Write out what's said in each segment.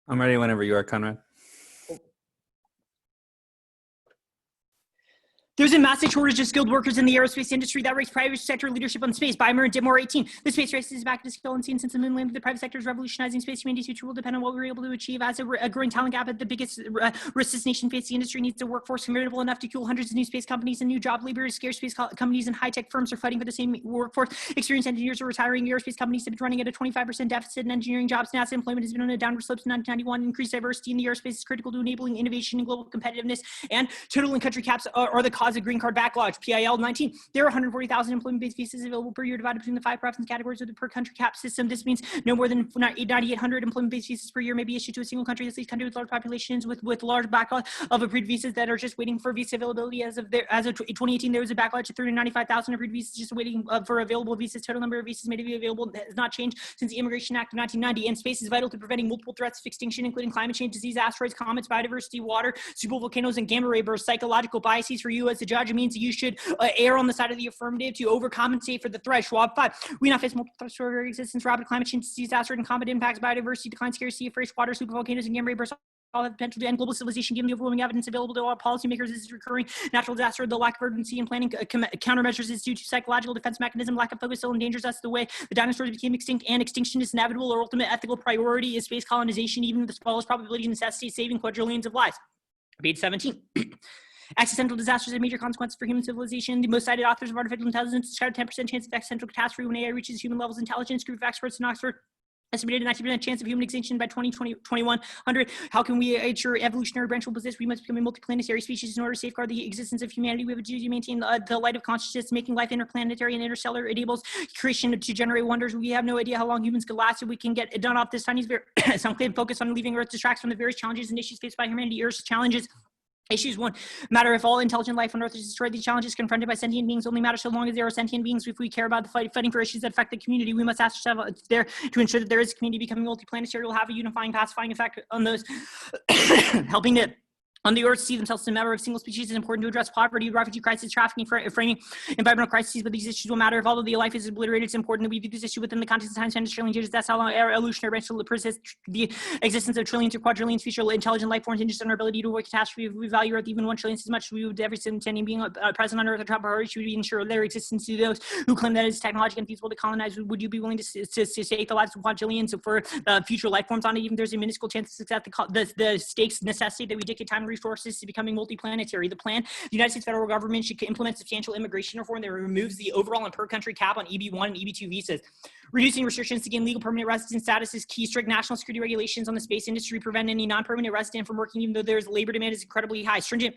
I'm ready whenever you are, Conrad. There's a massive shortage of skilled workers in the aerospace industry that raised private sector leadership on space. Beimer and Dittmore 18. The space race is back to scale and seen since the moon landing. The private sector is revolutionizing space. Humanity's future will depend on what we're able to achieve. As a growing talent gap at the biggest risk this nation faces, the industry needs a workforce convertible enough to fuel hundreds of new space companies and new job labor. Scarce space companies and high-tech firms are fighting for the same workforce. Experienced engineers are retiring. Aerospace companies have been running at a 25% deficit in engineering jobs. NASA employment has been on a downward slope since 1991. Increased diversity in the aerospace is critical to enabling innovation and global competitiveness. And total and country caps are the cause of green card backlog. PIL 19. There are 140,000 employment-based visas available per year divided between the 5 preference categories of the per country cap system. This means no more than 9,800 employment-based visas per year may be issued to a single country. This leaves countries with large populations with large backlog of approved visas that are just waiting for visa availability. As of 2018, there was a backlog of 395,000 approved visas just waiting for available visas. Total number of visas made to be available has not changed since the Immigration Act of 1990. And space is vital to preventing multiple threats of extinction, including climate change, disease, asteroids, comets, biodiversity, water, supervolcanoes, and gamma ray bursts. Psychological biases for you as a judge. It means that you should err on the side of the affirmative to overcompensate for the threat. Schwab 5. We now face multiple threats to our very existence: rapid climate change, disease, asteroid, and comet impacts, biodiversity decline, scarcity of fresh water, supervolcanoes, and gamma ray bursts. All have potential to end global civilization, given the overwhelming evidence available to all policymakers. This is recurring natural disaster. The lack of urgency and planning countermeasures is due to psychological defense mechanism. Lack of focus still endangers us. The way the dinosaurs became extinct, and extinction is inevitable. Our ultimate ethical priority is space colonization, even with the smallest probability of necessity, saving quadrillions of lives. Page 17. Accidental disasters have major consequences for human civilization. The most cited authors of artificial intelligence described a 10% chance of accidental catastrophe when AI reaches human levels of intelligence. Group of experts in Oxford estimated a 90% chance of human extinction by 2100. How can we ensure evolutionary branch will possess? We must become a multiplanetary species in order to safeguard the existence of humanity. We have a duty to maintain the light of consciousness, making life interplanetary and interstellar. It enables creation to generate wonders. We have no idea how long humans could last, so we can get it done off this tiny sphere. Some claim focus on leaving Earth distracts from the various challenges and issues faced by humanity. Earth's challenges. Issues 1. Matter if all intelligent life on Earth is destroyed. These challenges confronted by sentient beings only matter so long as there are sentient beings. If we care about the fighting for issues that affect the community, we must ask ourselves there to ensure that there is a community becoming multiplanetary will have a unifying, pacifying effect on those helping to on the Earth see themselves as a member of single species. Is important to address poverty, refugee crisis, trafficking, framing, environmental crises, but these issues will matter if all of the life is obliterated. It's important that we view this issue within the context of time spent trillion years. That's how long our evolutionary branch will persist. The existence of trillions or quadrillions future intelligent life forms hinges on our ability to avoid catastrophe. If we value Earth even 1 trillion as much as we would every sentient being present on Earth, a top priority should we ensure their existence. To those who claim that it's technologically unfeasible to colonize, would you be willing to stake the lives of quadrillions for future life forms on it? Even there's a minuscule chance of success. The stakes necessitate that we dedicate time and resources to becoming multiplanetary. The plan: the United States federal government should implement substantial immigration reform that removes the overall and per country cap on EB1 and EB2 visas. Reducing restrictions to gain legal permanent residence status is key. Strict national security regulations on the space industry prevent any non-permanent resident from working, even though there's labor demand is incredibly high. Stringent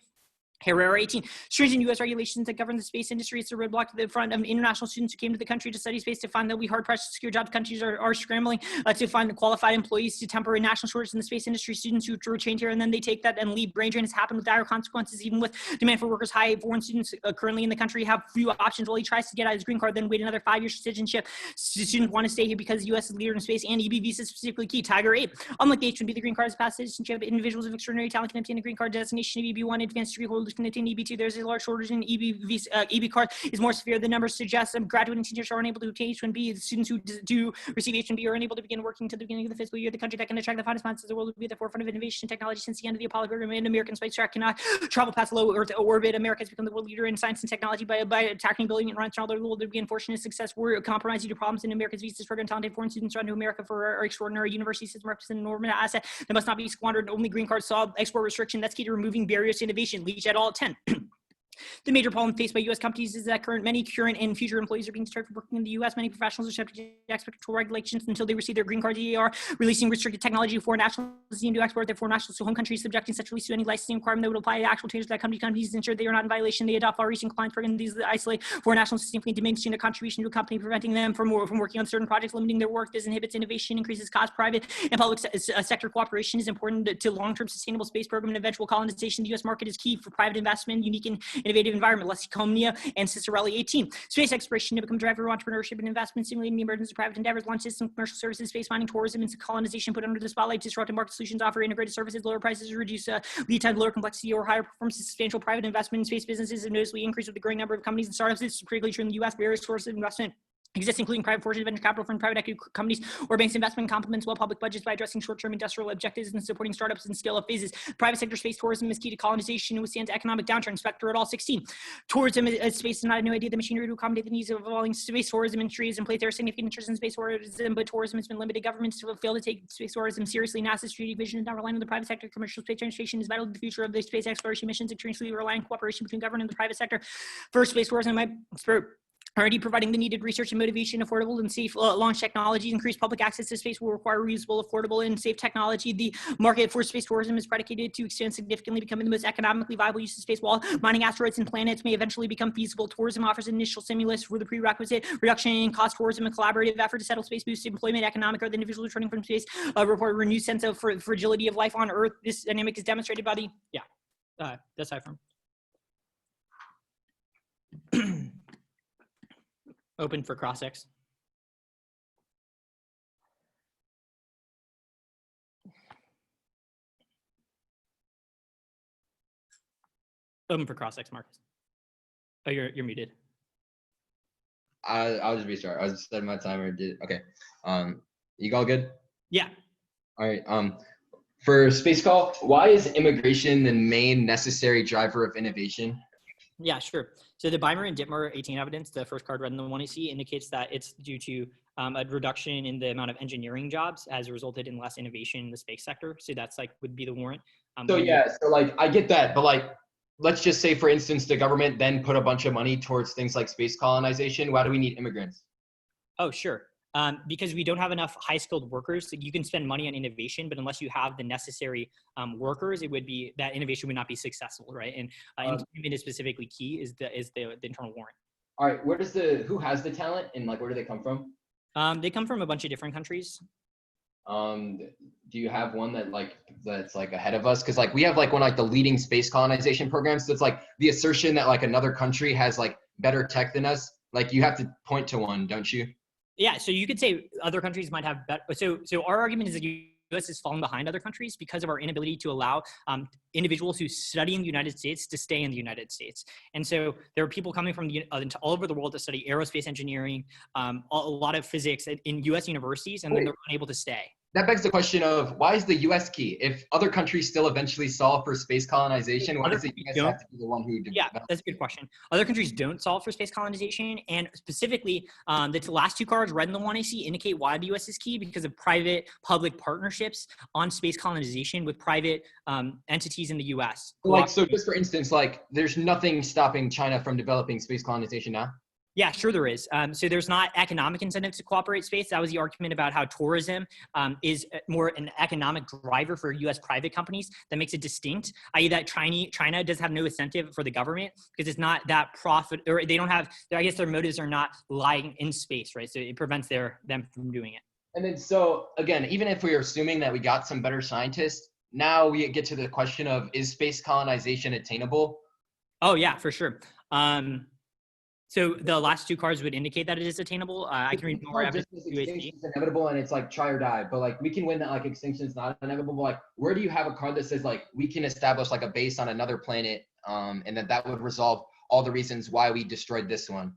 Herrera 18. Stringent U.S. regulations that govern the space industry. It's a roadblock to the front of international students who came to the country to study space to find that we hard-pressed to secure jobs. Countries are scrambling to find qualified employees to temper a national shortage in the space industry. Students who were trained here and then they take that and leave. Brain drain has happened with dire consequences. Even with demand for workers high, foreign students currently in the country have few options. While he tries to get out his green card, then wait another 5 years for citizenship. Students want to stay here because the U.S. is leader in space, and EB visa is specifically key. Tiger 8. Unlike the H-1B, the green card is past citizenship. Individuals of extraordinary talent can obtain a green card designation. EB1 advanced degree holders can obtain EB2. There's a large shortage in EB card is more severe. The numbers suggest that graduating seniors are unable to obtain H-1B. The students who do receive H-1B are unable to begin working until the beginning of the fiscal year. The country that can attract the finest minds of the world will be at the forefront of innovation and technology. Since the end of the Apollo program, and American spacecraft cannot travel past low Earth orbit. America has become the world leader in science and technology by attacking billion runs around the world. To begin fortunate success, we're compromising to problems in America's visas program. Talented foreign students run to America for our extraordinary university system represent an enormous asset that must not be squandered. Only green cards solve export restriction. That's key to removing barriers to innovation. Leach et al. 10. The major problem faced by U.S. companies is that many current and future employees are being deterred from working in the U.S. Many professionals are subject to export control regulations until they receive their green card. EAR releasing restricted technology for nationals to export their foreign nationals to home countries, subjecting such release to any licensing requirement that would apply to actual changes that companies ensure they are not in violation. They adopt far-reaching compliance programs. These isolate foreign nationals, significantly diminishing their contribution to a company, preventing them from working on certain projects, limiting their work. This inhibits innovation, increases cost. Private and public sector cooperation is important to long-term sustainable space program and eventual colonization. The U.S. market is key for private investment, unique and innovative environment. Comnia and Cicerelli 18. Space exploration to become driver of entrepreneurship and investment, stimulating the emergence of private endeavors, launch system, commercial services, space mining, tourism, and colonization put under the spotlight. Disruptive market solutions offer integrated services, lower prices, reduce lead time, lower complexity, or higher performance. Substantial private investment in space businesses have noticeably increased with the growing number of companies and startups. This is particularly true in the U.S. Various sources of investment exists, including private forces, venture capital from private equity companies, or banks. Investment complements well public budgets by addressing short-term industrial objectives and supporting startups in scale-up phases. Private sector space tourism is key to colonization and withstands economic downturn. Spectre et al. 16. Tourism as space is not a new idea. The machinery to accommodate the needs of evolving space tourism industry is in place. There are significant interests in space tourism, but tourism has been limited. Governments have failed to take space tourism seriously. NASA's strategic vision is not relying on the private sector. Commercial space transportation is vital to the future of the space exploration missions. Extremely relying on cooperation between government and the private sector. First, space tourism might spur already providing the needed research and motivation, affordable and safe launch technologies. Increased public access to space will require reusable, affordable, and safe technology. The market for space tourism is predicated to expand significantly, becoming the most economically viable use of space. While mining asteroids and planets may eventually become feasible, tourism offers an initial stimulus for the prerequisite reduction in cost. Tourism and collaborative effort to settle space boosts employment, economic growth, individuals returning from space report a renewed sense of fragility of life on Earth. This dynamic is demonstrated by the that's from. Open for cross-ex. Open for cross-ex, Marcus. Oh, you're muted. I'll just restart. I was just setting my timer. Okay. You all good? Yeah. All right. For space call, why is immigration the main necessary driver of innovation? Yeah, sure. So the Bymer and Dittmer 18 evidence, the first card read in the 1AC, indicates that it's due to a reduction in the amount of engineering jobs as resulted in less innovation in the space sector. So that's would be the warrant. So I get that, but let's just say, for instance, the government then put a bunch of money towards things like space colonization. Why do we need immigrants? Oh, sure. Because we don't have enough high-skilled workers. So you can spend money on innovation, but unless you have the necessary workers, that innovation would not be successful, right? And employment is specifically key. Is the internal warrant. All right, who has the talent and where do they come from? They come from a bunch of different countries. Do you have one that's ahead of us? Because we have one the leading space colonization programs. So it's the assertion that another country has better tech than us. You have to point to one, don't you? Yeah, so you could say other countries might have better. So our argument is that the U.S. is falling behind other countries because of our inability to allow individuals who study in the United States to stay in the United States. And so there are people coming from all over the world to study aerospace engineering, a lot of physics in U.S. universities, and then they're unable to stay. That begs the question of why is the U.S. key? If other countries still eventually solve for space colonization, why does the U.S. have to be the one who develops? Yeah, that's a good question. Other countries don't solve for space colonization, and specifically, the last two cards, red and the 1AC, indicate why the U.S. is key because of private-public partnerships on space colonization with private entities in the U.S. So just for instance, there's nothing stopping China from developing space colonization now? Yeah, sure there is. So there's not economic incentives to cooperate space. That was the argument about how tourism is more an economic driver for U.S. private companies that makes it distinct, i.e. that China does have no incentive for the government because it's not that profit, or they don't have, I guess their motives are not lying in space, right? So it prevents them from doing it. And then so again, even if we're assuming that we got some better scientists, now we get to the question of, is space colonization attainable? Oh yeah, for sure. So the last two cards would indicate that it is attainable. I can read more evidence. Extinction is inevitable, and it's try or die. But we can win that extinction is not inevitable. But where do you have a card that says we can establish a base on another planet, and that would resolve all the reasons why we destroyed this one?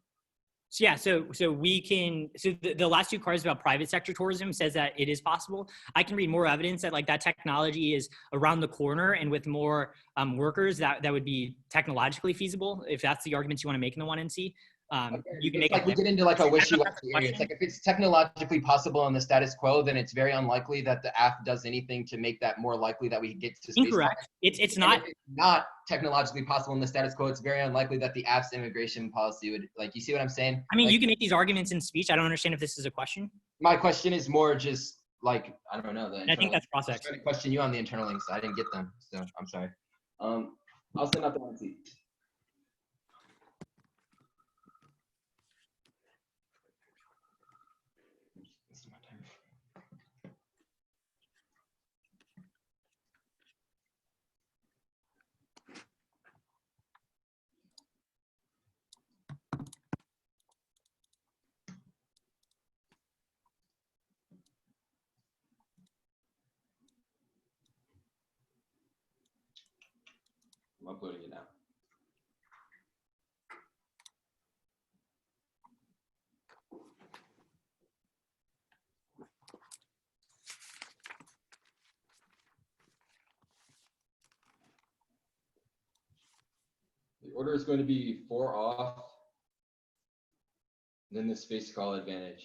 So yeah, so we can. So the last two cards about private sector tourism says that it is possible. I can read more evidence that that technology is around the corner, and with more workers, that would be technologically feasible. If that's the arguments you want to make in the 1NC, you can make. We get into a wishy-washy area. It's if it's technologically possible in the status quo, then it's very unlikely that the AF does anything to make that more likely that we get to space. Incorrect. It's not. If it's not technologically possible in the status quo, it's very unlikely that the AF's immigration policy would, you see what I'm saying? I mean, you can make these arguments in speech. I don't understand if this is a question. My question is more just I don't know. I think that's process. I was trying to question you on the internal links. I didn't get them, so I'm sorry. I'll send out the 1C. I'm uploading it now. order is going to be 4 off, then the space call advantage.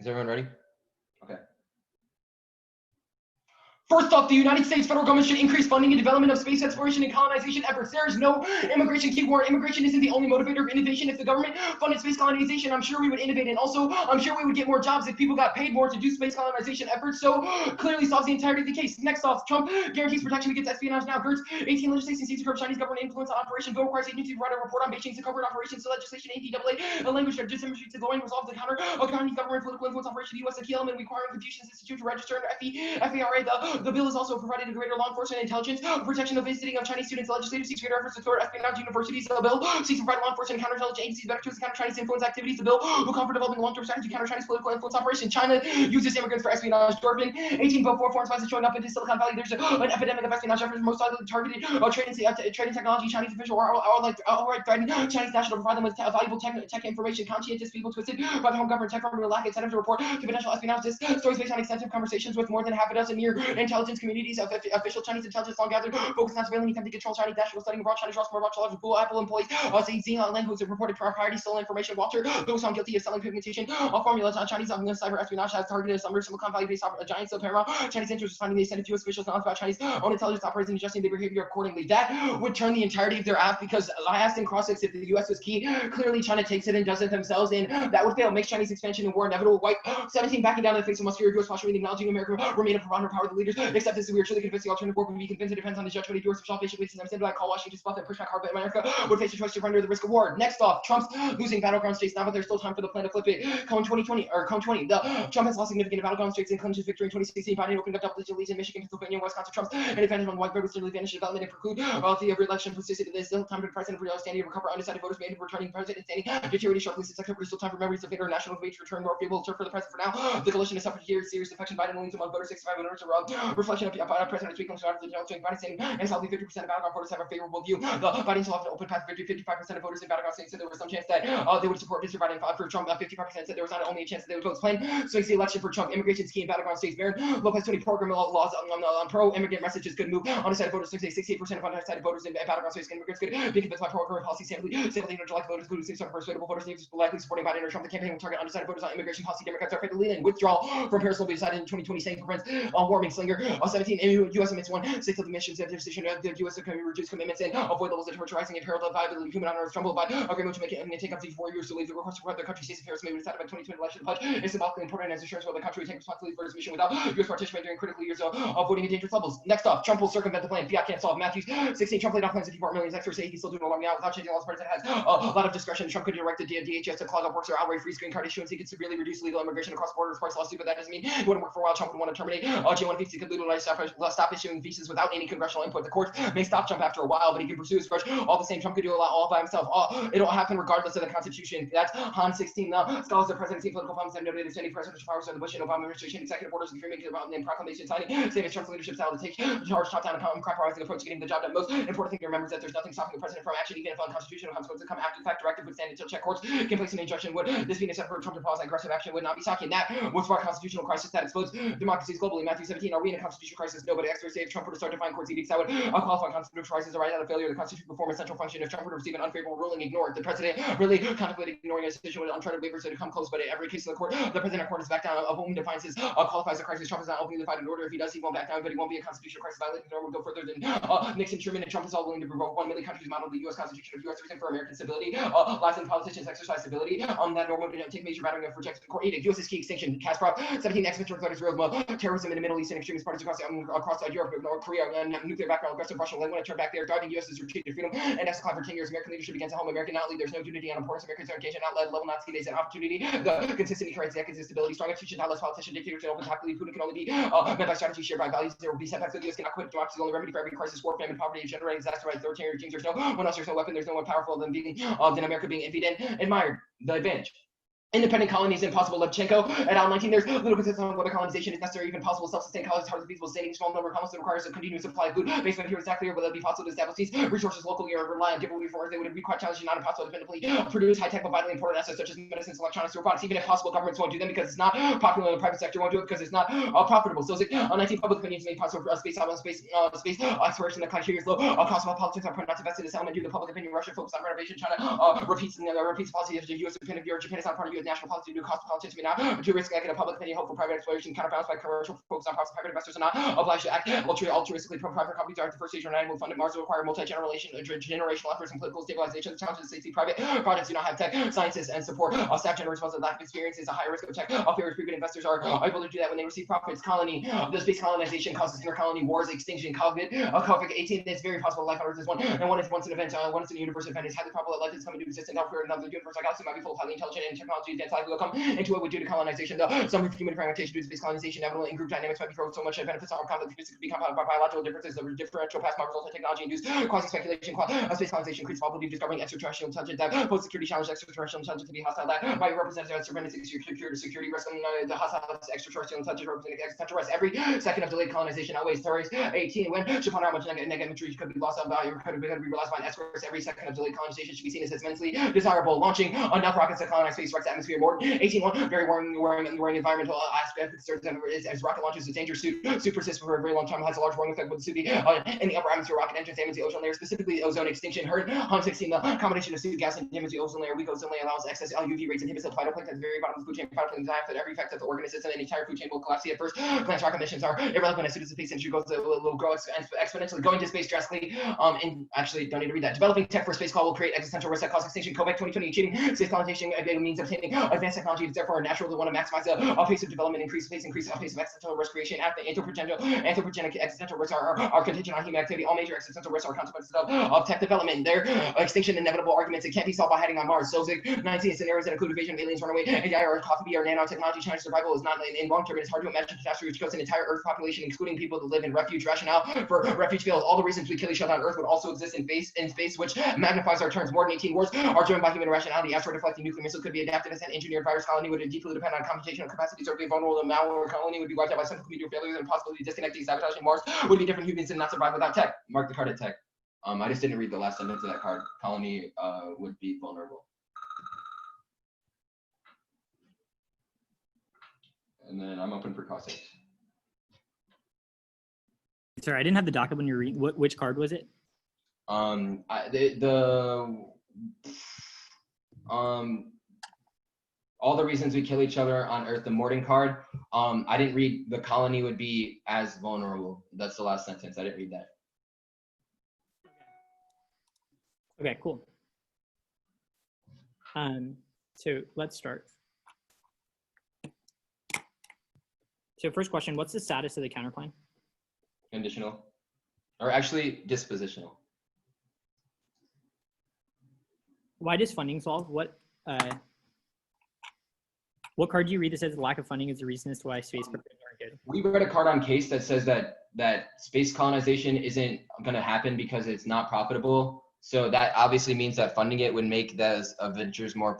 Is everyone ready? Okay. First off, the United States federal government should increase funding and development of space exploration and colonization efforts. There is no immigration keyword. Immigration isn't the only motivator of innovation. If the government funded space colonization, I'm sure we would innovate. And also, I'm sure we would get more jobs if people got paid more to do space colonization efforts. So clearly solves the entirety of the case. Next off, Trump guarantees protection against espionage now. Gertz, 18 legislation seeks to curb Chinese government influence on Operation Bill requires agency to provide a report on Beijing's covert operations. So legislation ADAA, a language that demonstrates the going resolve to counter a Chinese government political influence operation. The U.S. a key element requiring Confucius Institute to register under FERA. The bill is also provided a greater law enforcement intelligence protection of visiting of Chinese students. Legislative seeks greater efforts to thwart espionage universities. The bill seeks to provide law enforcement and counterintelligence agencies better tools to counter Chinese influence activities. The bill will call for developing a long-term strategy to counter Chinese political influence operations. China uses immigrants for espionage. Dorfman, 18 vote for foreign spies showing up in Silicon Valley. There's an epidemic of espionage efforts, most likely targeted trading technology. Chinese officials are outright threatening Chinese national to provide them with valuable tech information. Conscientious people twisted by the home government tech firm will lack incentive to report confidential espionage. This story is based on extensive conversations with more than half a dozen near intelligence communities of official Chinese intelligence long gathered focused on surveilling attempt to control Chinese national studying abroad. Chinese Ross March Google Apple employees Xing who's reported propriety stolen information. Walter, those found guilty of selling pigmentation formulas on Chinese cyber espionage has targeted some Silicon Valley based giants of Paramount. Chinese interests finding they sent it to officials knowledge about Chinese own intelligence operating and adjusting their behavior accordingly. That would turn the entirety of their app because I asked in cross if the US was key. Clearly China takes it and does it themselves, and that would fail. Makes Chinese expansion and war inevitable. White 17 backing down in the face of muscular US posture acknowledging America remain a provider power of the leaders. Except this we are truly convinced the alternative war would be convinced it depends on the judgment of US for basically since I'm like call Washington spot and push back hard, but America would face a choice to render the risk of war. Next off, Trump's losing battleground states now, but there's still time for the plan to flip it. Cone 2020 or Cone 20. Trump has lost significant battleground states in Clinton's victory in 2016. Biden opened up double-digit leads in Michigan, Pennsylvania, and Wisconsin. Trump's an advantage on white voters to advantage development and preclude the re-election persisted. There's still time for the president for standing to recover undecided voters made returning president standing deteriorated sharply since October. There's still time for memories of international debate to return more favorable term for the president for now. The coalition has suffered here serious defection. Biden leans among voters 65 voters are reflection of President speaking to the general Biden saying and probably 50% of battleground voters have a favorable view. Biden still have an open path. 55% of voters in battleground states said there was some chance that they would support Mr. Biden for Trump. 55% said there was not only a chance that they would vote his plan. So it's the election for Trump. Immigration scheme battleground states. Barron Lopez 20 program laws on pro-immigrant messages could move. Undecided voters 68% of undecided voters in battleground states immigrants could be convinced by pro-immigrant policy. Sample neutral voters, including 6 persuadable voters, likely supporting Biden or Trump. The campaign will target undecided voters on immigration policy. Democrats are afraid to lean in. Withdrawal from Paris will be decided in 2020. Saying prevents warming. Slinger 17 U.S. admits 1/6 of the missions of the decision of the U.S. can reduce commitments and avoid levels of torturizing and parallel viability of human honor. Trumbull by agreement to make it and take up to 4 years to leave the request to the country states of Paris may be decided by 2020 election. The pledge is symbolically important as assurance where the country would take responsibility for its mission without U.S. participation during critical years of voting at dangerous levels. Next up, Trump will circumvent the plan. Fiat can't solve. Matthews 16. Trump laid off plans to deport millions. Experts say he's still doing a lot now without changing laws. The president has a lot of discretion. Trump could direct the DHS to clog up works or outright freeze green card issuance. He could severely reduce legal immigration across borders. Parts lawsuit, but that doesn't mean it wouldn't work for a while. Trump would want to terminate J1 visas. He could legalize stop issuing visas without any congressional input. The court may stop Trump after a while, but he can pursue his push. All the same, Trump could do a lot all by himself. It'll happen regardless of the Constitution. That's Han 16. Scholars of presidency and political funds have noted that any presidential powers of the Bush and Obama administration, executive orders, and and proclamation signing, same as Trump's leadership style to take charge top-down and compromising approach to getting the job done. Most important thing to remember is that there's nothing stopping the president from action, even if unconstitutional consequences come after the fact. Directive would stand until check courts can place an injunction. Would this be necessary for Trump to pause aggressive action? Would not be shocking. That would spark a constitutional crisis that explodes democracies globally. Matthew 17. Are we in a constitutional crisis? No, but experts say if Trump were to start defying court edicts, that would qualify constitutional crisis arise out of failure of the Constitution to perform a central function. If Trump were to receive an unfavorable ruling, ignore it. The president really contemplated ignoring a decision with uncharted waivers to come close, but in every case of the court, the president of court is back down. Of whom defines his qualifies a crisis. Trump is not openly defied in order. If he does, he won't back down, but he won't be a constitutional crisis violating. Nor will go further than Nixon, Truman, and Trump is all willing to provoke 1 million countries model the U.S. Constitution of U.S. reason for American stability. Last and politicians exercise stability. That normal would take major battering of rejected court edict. U.S. is key extinction. Kasparov 17 ex-minister declares real terrorism in the Middle East and extremist parties across Europe, North Korea, and nuclear background, aggressive Russia. They want to turn back there, driving U.S.'s retreat to freedom. And that's for 10 years. American leadership against a home American not lead. There's no unity on importance. Americans are engaged in outlet level Nazi days and opportunity. The consistency creates decades of stability. Strong institutions, not less politician dictators, and open happily. Putin can only be met by strategy shared by values. There will be setbacks. The U.S. cannot quit. Democracy is the only remedy for every crisis, war, famine, poverty, generating disaster by authoritarian regimes. There's no one else. There's no weapon. There's no one powerful than America being envied and admired. The advantage. Independent colonies impossible. Levchenko et al. 19. There's little consensus on whether colonization is necessary, even possible. Self-sustained colonies hardly feasible. Sustaining a small number of colonists requires a continuous supply of food. Based on here, it's not clear whether it be possible to establish these resources locally or rely on giveaway foreigners. They would be quite challenging, not impossible to independently produce high-tech but vitally important assets such as medicines, electronics, robotics. Even if possible, governments won't do them because it's not popular, and the private sector won't do it because it's not profitable. So, 19 public opinions made possible for space travel and space exploration. The country is low. Cost of politics are not invested in this element due to public opinion. Russia focused on renovation. China repeats policy of the U.S. Japan of Europe. Japan is not part of U.S. national policy due to cost of politics. Now, too risky negative public opinion, hope for private exploration, counterbalanced by commercial focus on profits. Private investors are not obliged to act altruistically. Private companies are at the first stage or nine will fund it. Mars will require multi-generational efforts and political stabilization. The challenges safety. Private projects do not have tech, scientists, and support. Staff generous funds that lack of experience is a high risk of tech. Favors private investors are able to do that when they receive profits. The space colonization causes intercolony wars, extinction. COVID-18 is very possible. Life on Earth is one, and one is once an event. Once in a universe event, it's highly probable that life is coming to existence. Elsewhere, another universe like galaxy might be full of highly intelligent and technology advanced life will come into it with due to colonization. Some human fragmentation due to space colonization, inevitable in group dynamics might be so much that benefits are complex physics be compounded by biological differences. The differential plasma results in technology-induced quasi-speculation. Space colonization increased probability of discovering extraterrestrial intelligence that pose security challenge extraterrestrial intelligence to be hostile. That might represent a tremendous security risk. The hostile extraterrestrial intelligence representing existential risk. Every second of delayed colonization outweighs terrorists. 18. When should ponder how much negative imagery could be lost on value or could be realized by an escorts. Every second of delayed colonization should be seen as immensely desirable. Launching enough rockets to colonize space wrecks the atmosphere more. 18. Very worrying environmental aspect concerns as rocket launches a danger suit super persist for a very long time. It has a large warming effect with the suit in the upper atmosphere. Rocket engines damage the ozone layer, specifically ozone extinction. Heard on 16. The combination of suit gas and damage the ozone layer. Weak ozone layer allows excess UV rates, inhibits the phytoplankton at the very bottom of the food chain. Phytoplankton that every effect of the organisms and the entire food chain will collapse. At first, glance rocket missions are irrelevant as soon as the space industry goes to will grow exponentially. Going to space drastically. And actually, don't need to read that. Developing tech for space call will create existential risk that cause extinction. COVID 2020 achieving space colonization means obtaining advanced technology. It's therefore natural to want to maximize the pace of development, increase the pace of existential risk creation. After anthropogenic existential risks are contingent on human activity. All major existential risks are consequences of tech development. Their extinction inevitable arguments. It can't be solved by hiding on Mars. So 19 scenarios that include invasion of aliens, runaway, AI, or coffee or nanotechnology. China's survival is not in long term. It's hard to imagine catastrophe which kills an entire Earth population, including people that live in refuge. Rationale for refuge fails. All the reasons we kill each other on Earth would also exist in space, which magnifies our terms. More than 18 wars are driven by human rationality. Asteroid deflecting nuclear missile could be adapted as an engineered virus colony would deeply depend on computational capacities or be vulnerable to malware colony would be wiped out by central computer failures and possibility disconnecting sabotaging Mars would be different humans and not survive without tech. Mark the card at tech. I just didn't read the last sentence of that card. Colony would be vulnerable. And then I'm open for cross-stakes. Sorry, I didn't have the docket when you're reading. Which card was it? All the reasons we kill each other on Earth, the Morden card. I didn't read the colony would be as vulnerable. That's the last sentence. I didn't read that. Okay, cool. So let's start. So first question, what's the status of the counterplan? Conditional, or actually dispositional. Why does funding solve? What card do you read that says lack of funding is the reason as to why space programs aren't good? We read a card on Case that says that space colonization isn't going to happen because it's not profitable. So that obviously means that funding it would make those ventures more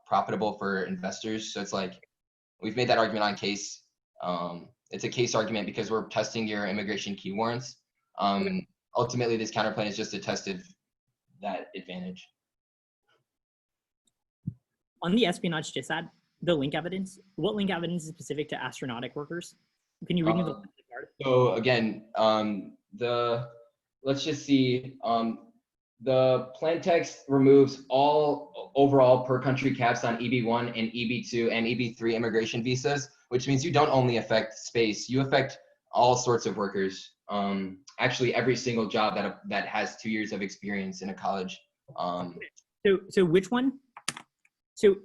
profitable for investors. So it's like we've made that argument on Case. It's a Case argument because we're testing your immigration key warrants. Ultimately, this counterplan is just a test of that advantage. On the espionage JSAT, the link evidence, what link evidence is specific to astronautic workers? Can you read me the card? So again, let's just see. The plan text removes all overall per country caps on EB1 and EB2 and EB3 immigration visas, which means you don't only affect space, you affect all sorts of workers. Actually, every single job that has 2 years of experience in a college. So which one? So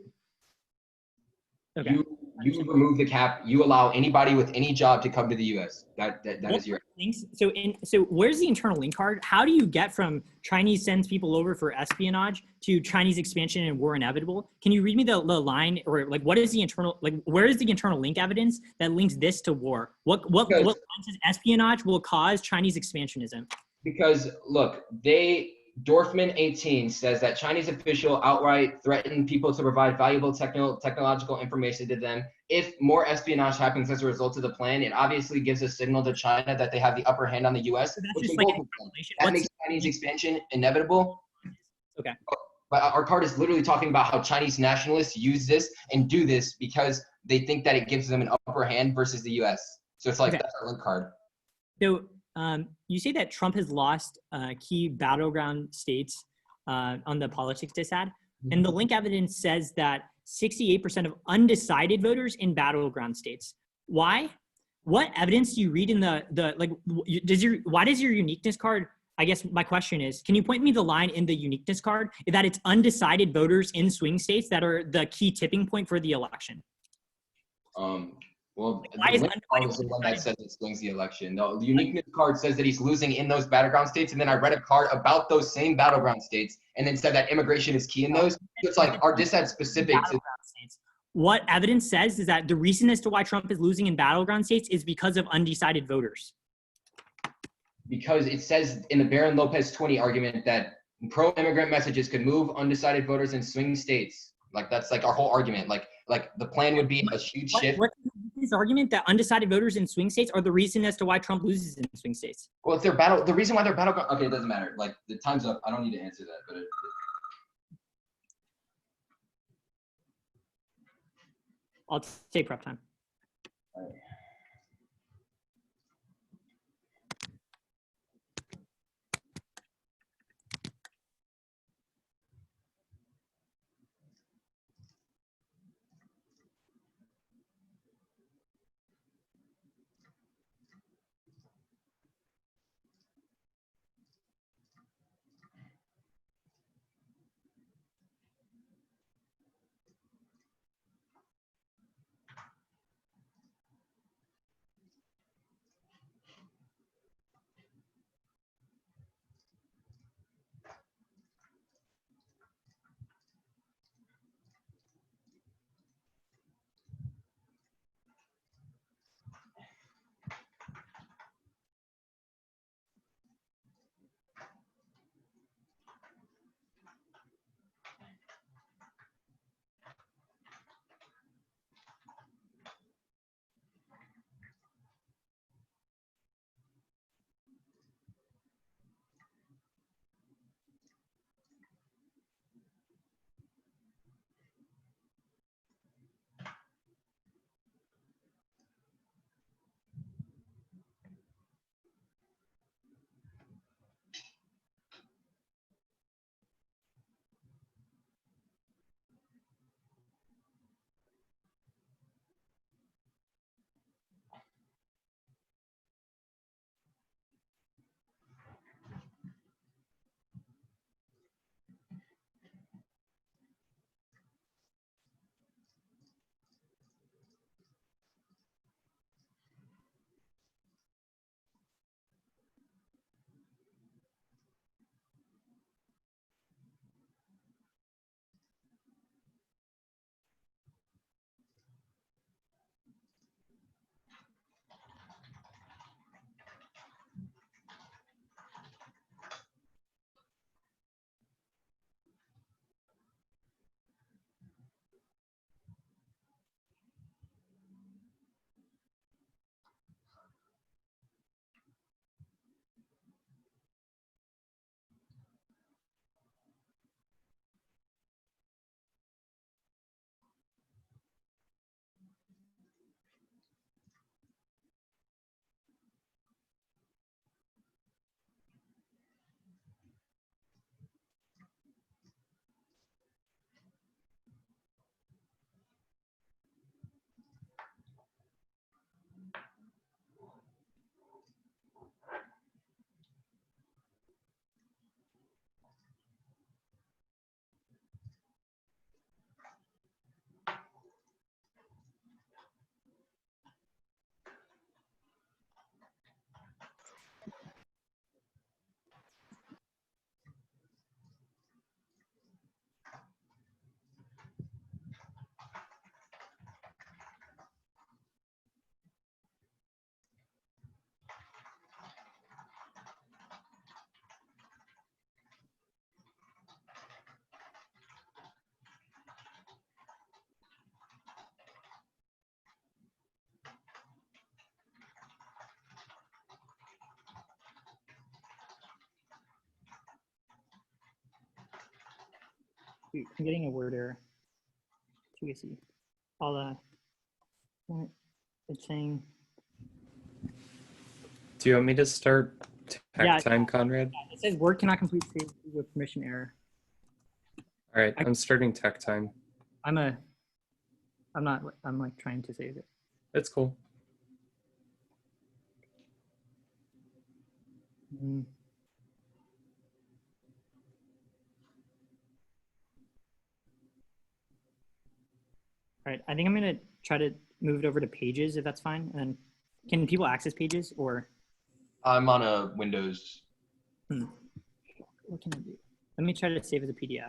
okay. You remove the cap. You allow anybody with any job to come to the U.S. That is your links. So where's the internal link card? How do you get from Chinese sends people over for espionage to Chinese expansion and war inevitable? Can you read me the line, or like what is the internal, like where is the internal link evidence that links this to war? What says espionage will cause Chinese expansionism? Because look, they Dorfman 18 says that Chinese official outright threatened people to provide valuable technological information to them. If more espionage happens as a result of the plan, it obviously gives a signal to China that they have the upper hand on the U.S., So that's which just can like both an calculation. that makes Chinese expansion inevitable. Okay. But our card is literally talking about how Chinese nationalists use this and do this because they think that it gives them an upper hand versus the U.S. So it's like Okay. that's our link card. So you say that Trump has lost key battleground states on the politics dissad, and the link evidence says that 68% of undecided voters in battleground states. Why? What evidence do you read in the like? Why does your uniqueness card? I guess my question is, can you point me the line in the uniqueness card that it's undecided voters in swing states that are the key tipping point for the election? Well, Why the is link card is the one that says it swings the election. The uniqueness card says that he's losing in those battleground states, and then I read a card about those same battleground states, and then said that immigration is key in those. So it's like our dissad specific to states. What evidence says is that the reason as to why Trump is losing in battleground states is because of undecided voters. Because it says in the Baron Lopez 20 argument that pro-immigrant messages could move undecided voters in swing states. Like that's like our whole argument. Like the plan would be a huge shift. What's his argument that undecided voters in swing states are the reason as to why Trump loses in swing states? Well, if they're the reason why they're battleground. Okay, it doesn't matter. Like the time's up. I don't need to answer that. But I'll take prep time. all right. Shoot, I'm getting a word error. 2AC. It's saying. Do you want me to start tech time, Conrad? Yeah, it says Word cannot complete save due to a permission error. All right, I'm starting tech time. I'm like trying to save it. That's cool. Mm. All right, I think I'm gonna try to move it over to Pages if that's fine. And can people access Pages or? I'm on a Windows. What can I do? Let me try to save as a PDF.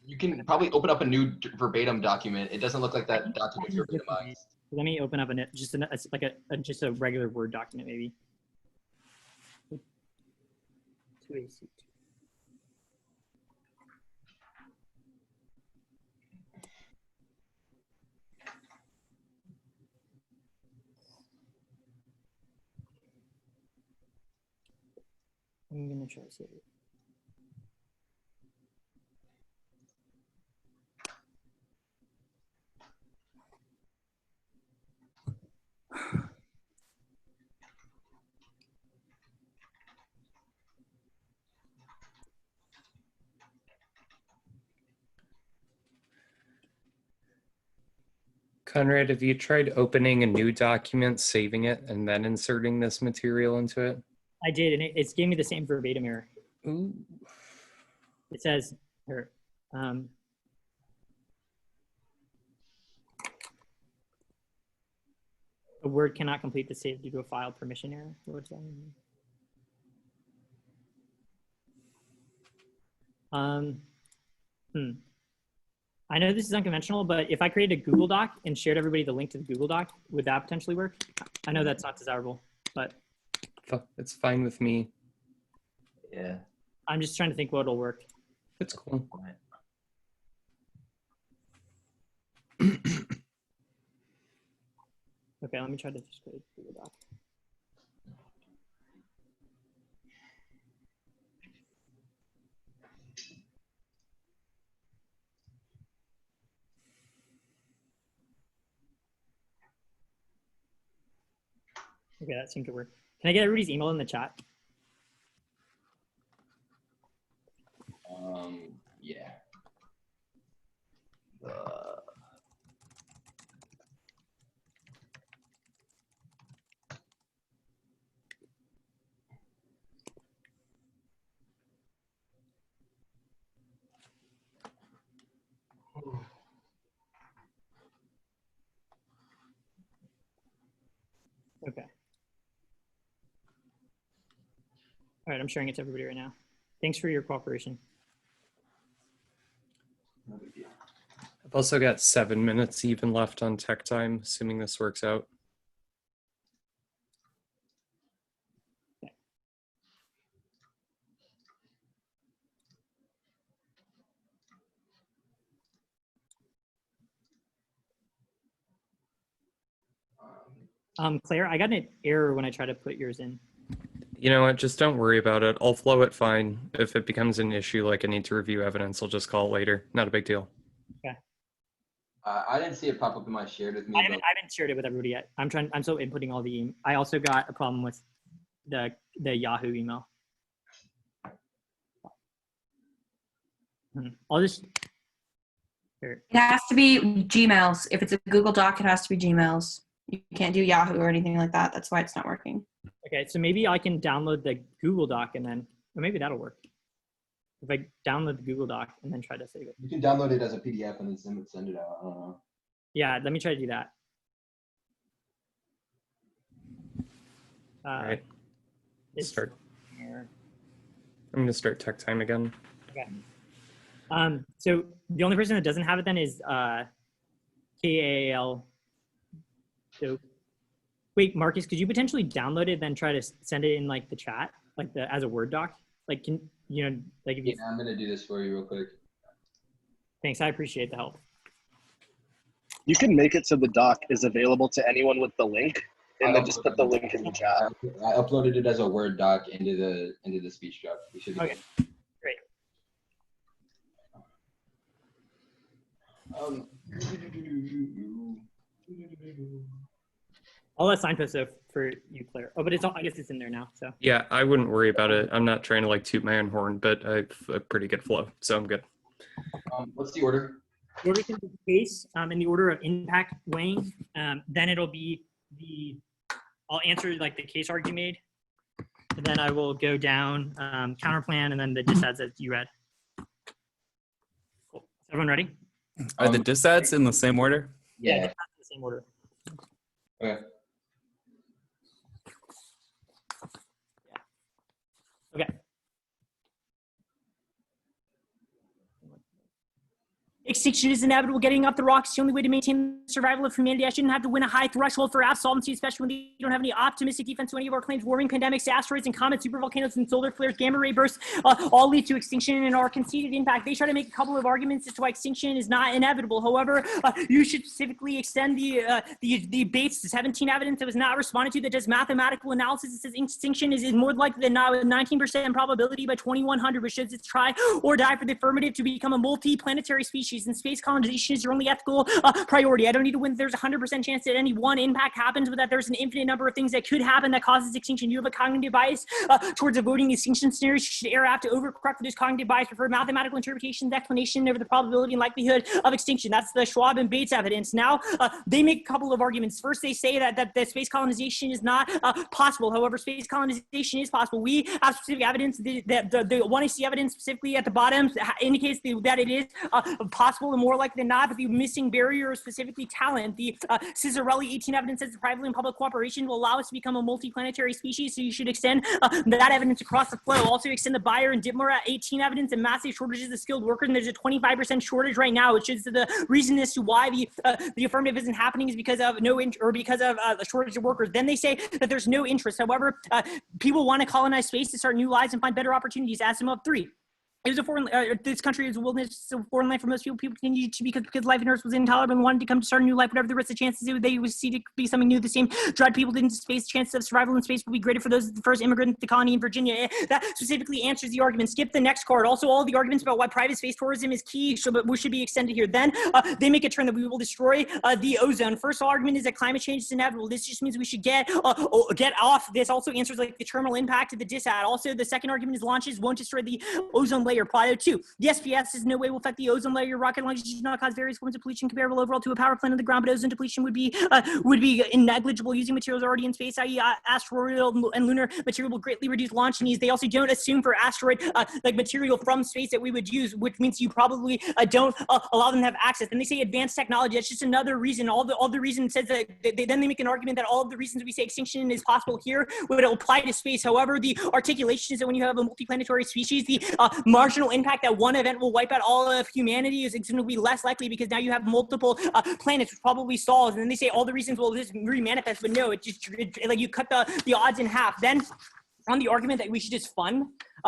You can probably open up a new verbatim document. It doesn't look like that document's verbatimized. Let me open up just a regular Word document maybe. 2AC. I'm gonna try to save it. Conrad, have you tried opening a new document, saving it, and then inserting this material into it? I did, and it gave me the same verbatim error. Ooh. It says, a Word cannot complete the save due to a file permission error. What does that mean? I know this is unconventional, but if I created a Google Doc and shared everybody the link to the Google Doc, would that potentially work? I know that's not desirable, but it's fine with me. Yeah. I'm just trying to think what'll work. It's cool. Okay, let me try to just create a Google Doc. Okay, that seemed to work. Can I get everybody's email in the chat? Yeah. Okay. All right, I'm sharing it to everybody right now. Thanks for your cooperation. No big deal. I've also got 7 minutes even left on tech time, assuming this works out. Okay. Claire, I got an error when I tried to put yours in. You know what? Just don't worry about it. I'll flow it fine. If it becomes an issue, like I need to review evidence, I'll just call it later. Not a big deal. Okay. I didn't see it pop up in my shared with me. I haven't shared it with everybody yet. I'm still inputting all the. I also got a problem with the Yahoo email. I'll just. Here. It has to be Gmails. If it's a Google Doc, it has to be Gmails. You can't do Yahoo or anything like that. That's why it's not working. Okay, so maybe I can download the Google Doc and then, or maybe that'll work. If I download the Google Doc and then try to save it. You can download it as a PDF and then send it out. I don't know. Yeah, let me try to do that. All right. Start. I'm going to start tech time again. Okay. So the only person that doesn't have it then is KAL. So wait, Marcus, could you potentially download it then try to send it in like the chat, like as a Word doc? Like, if you. Yeah, I'm gonna do this for you real quick. Thanks, I appreciate the help. You can make it so the doc is available to anyone with the link, and then just put the link in the chat. I uploaded it as a Word doc into the speech drop. You should be okay. Great. I'll signpost though for you, Claire. Oh, but it's all, I guess it's in there now. So Yeah, I wouldn't worry about it. I'm not trying to like toot my own horn, but I have a pretty good flow, so I'm good. What's the order? the order can be case in the order of impact weighing. Then it'll be I'll answer like the case argument made, and then I will go down counterplan and then the disads that you read. Cool. Is everyone ready? Are the disads in the same order? Yeah. Disads in the same order. Okay. Okay. Extinction is inevitable. Getting off the rocks is the only way to maintain the survival of humanity. I shouldn't have to win a high threshold for absolvency, especially when you don't have any optimistic defense to any of our claims. Warming, pandemics, asteroids, and comets, supervolcanoes, and solar flares, gamma ray bursts all lead to extinction and our conceded impact. They try to make a couple of arguments as to why extinction is not inevitable. However, you should specifically extend the Bates 17 evidence that was not responded to that does mathematical analysis. It says extinction is more likely than not with 19% probability by 2100, which shows it's try or die for the affirmative to become a multi-planetary species. And space colonization is your only ethical priority. I don't need to win. There's a 100% chance that any one impact happens, but that there's an infinite number of things that could happen that causes extinction. You have a cognitive bias towards avoiding the extinction scenarios. You should err out to overcorrect for this cognitive bias. Prefer mathematical interpretations, explanation over the probability and likelihood of extinction. That's the Schwab and Bates evidence. Now, they make a couple of arguments. First, they say that the space colonization is not possible. However, space colonization is possible. We have specific evidence that the 1AC evidence specifically at the bottom indicates that it is possible and more likely than not, but the missing barrier is specifically talent. The Cizzarelli 18 evidence says the private and public cooperation will allow us to become a multi-planetary species, so you should extend that evidence across the flow. Also extend the Bayer and Dittmar 18 evidence and massive shortages of skilled workers, and there's a 25% shortage right now, which is the reason as to why the affirmative isn't happening is because of the shortage of workers. Then they say that there's no interest. However, people want to colonize space to start new lives and find better opportunities. Asimov 3. It was a foreign. This country is a wilderness, a foreign land for most people. People continued to because life on Earth was intolerable and wanted to come to start a new life. Whatever the risk, the chances they would see to be something new. The same drive people into space. Chances of survival in space will be greater for those the first immigrant to the colony in Virginia. That specifically answers the argument. Skip the next card. Also, all the arguments about why private space tourism is key should be extended here. Then they make a turn that we will destroy the ozone. First argument is that climate change is inevitable. This just means we should get off. This also answers like the terminal impact of the disad. Also, the second argument is launches won't destroy the ozone layer. Plato 2. The SPS is no way will affect the ozone layer. Rocket launches do not cause various forms of pollution comparable overall to a power plant on the ground, but ozone depletion would be negligible using materials already in space, i.e. asteroidal and lunar material will greatly reduce launch needs. They also don't assume for asteroid like material from space that we would use, which means you probably don't allow them to have access. And they say advanced technology. That's just another reason. All the reason says that then they make an argument that all of the reasons we say extinction is possible here would apply to space. However, the articulation is that when you have a multiplanetary species, the marginal impact that one event will wipe out all of humanity is going to be less likely because now you have multiple planets, which probably solves. And then they say all the reasons will just remanifest, but no, like you cut the odds in half. Then on the argument that we should just fund.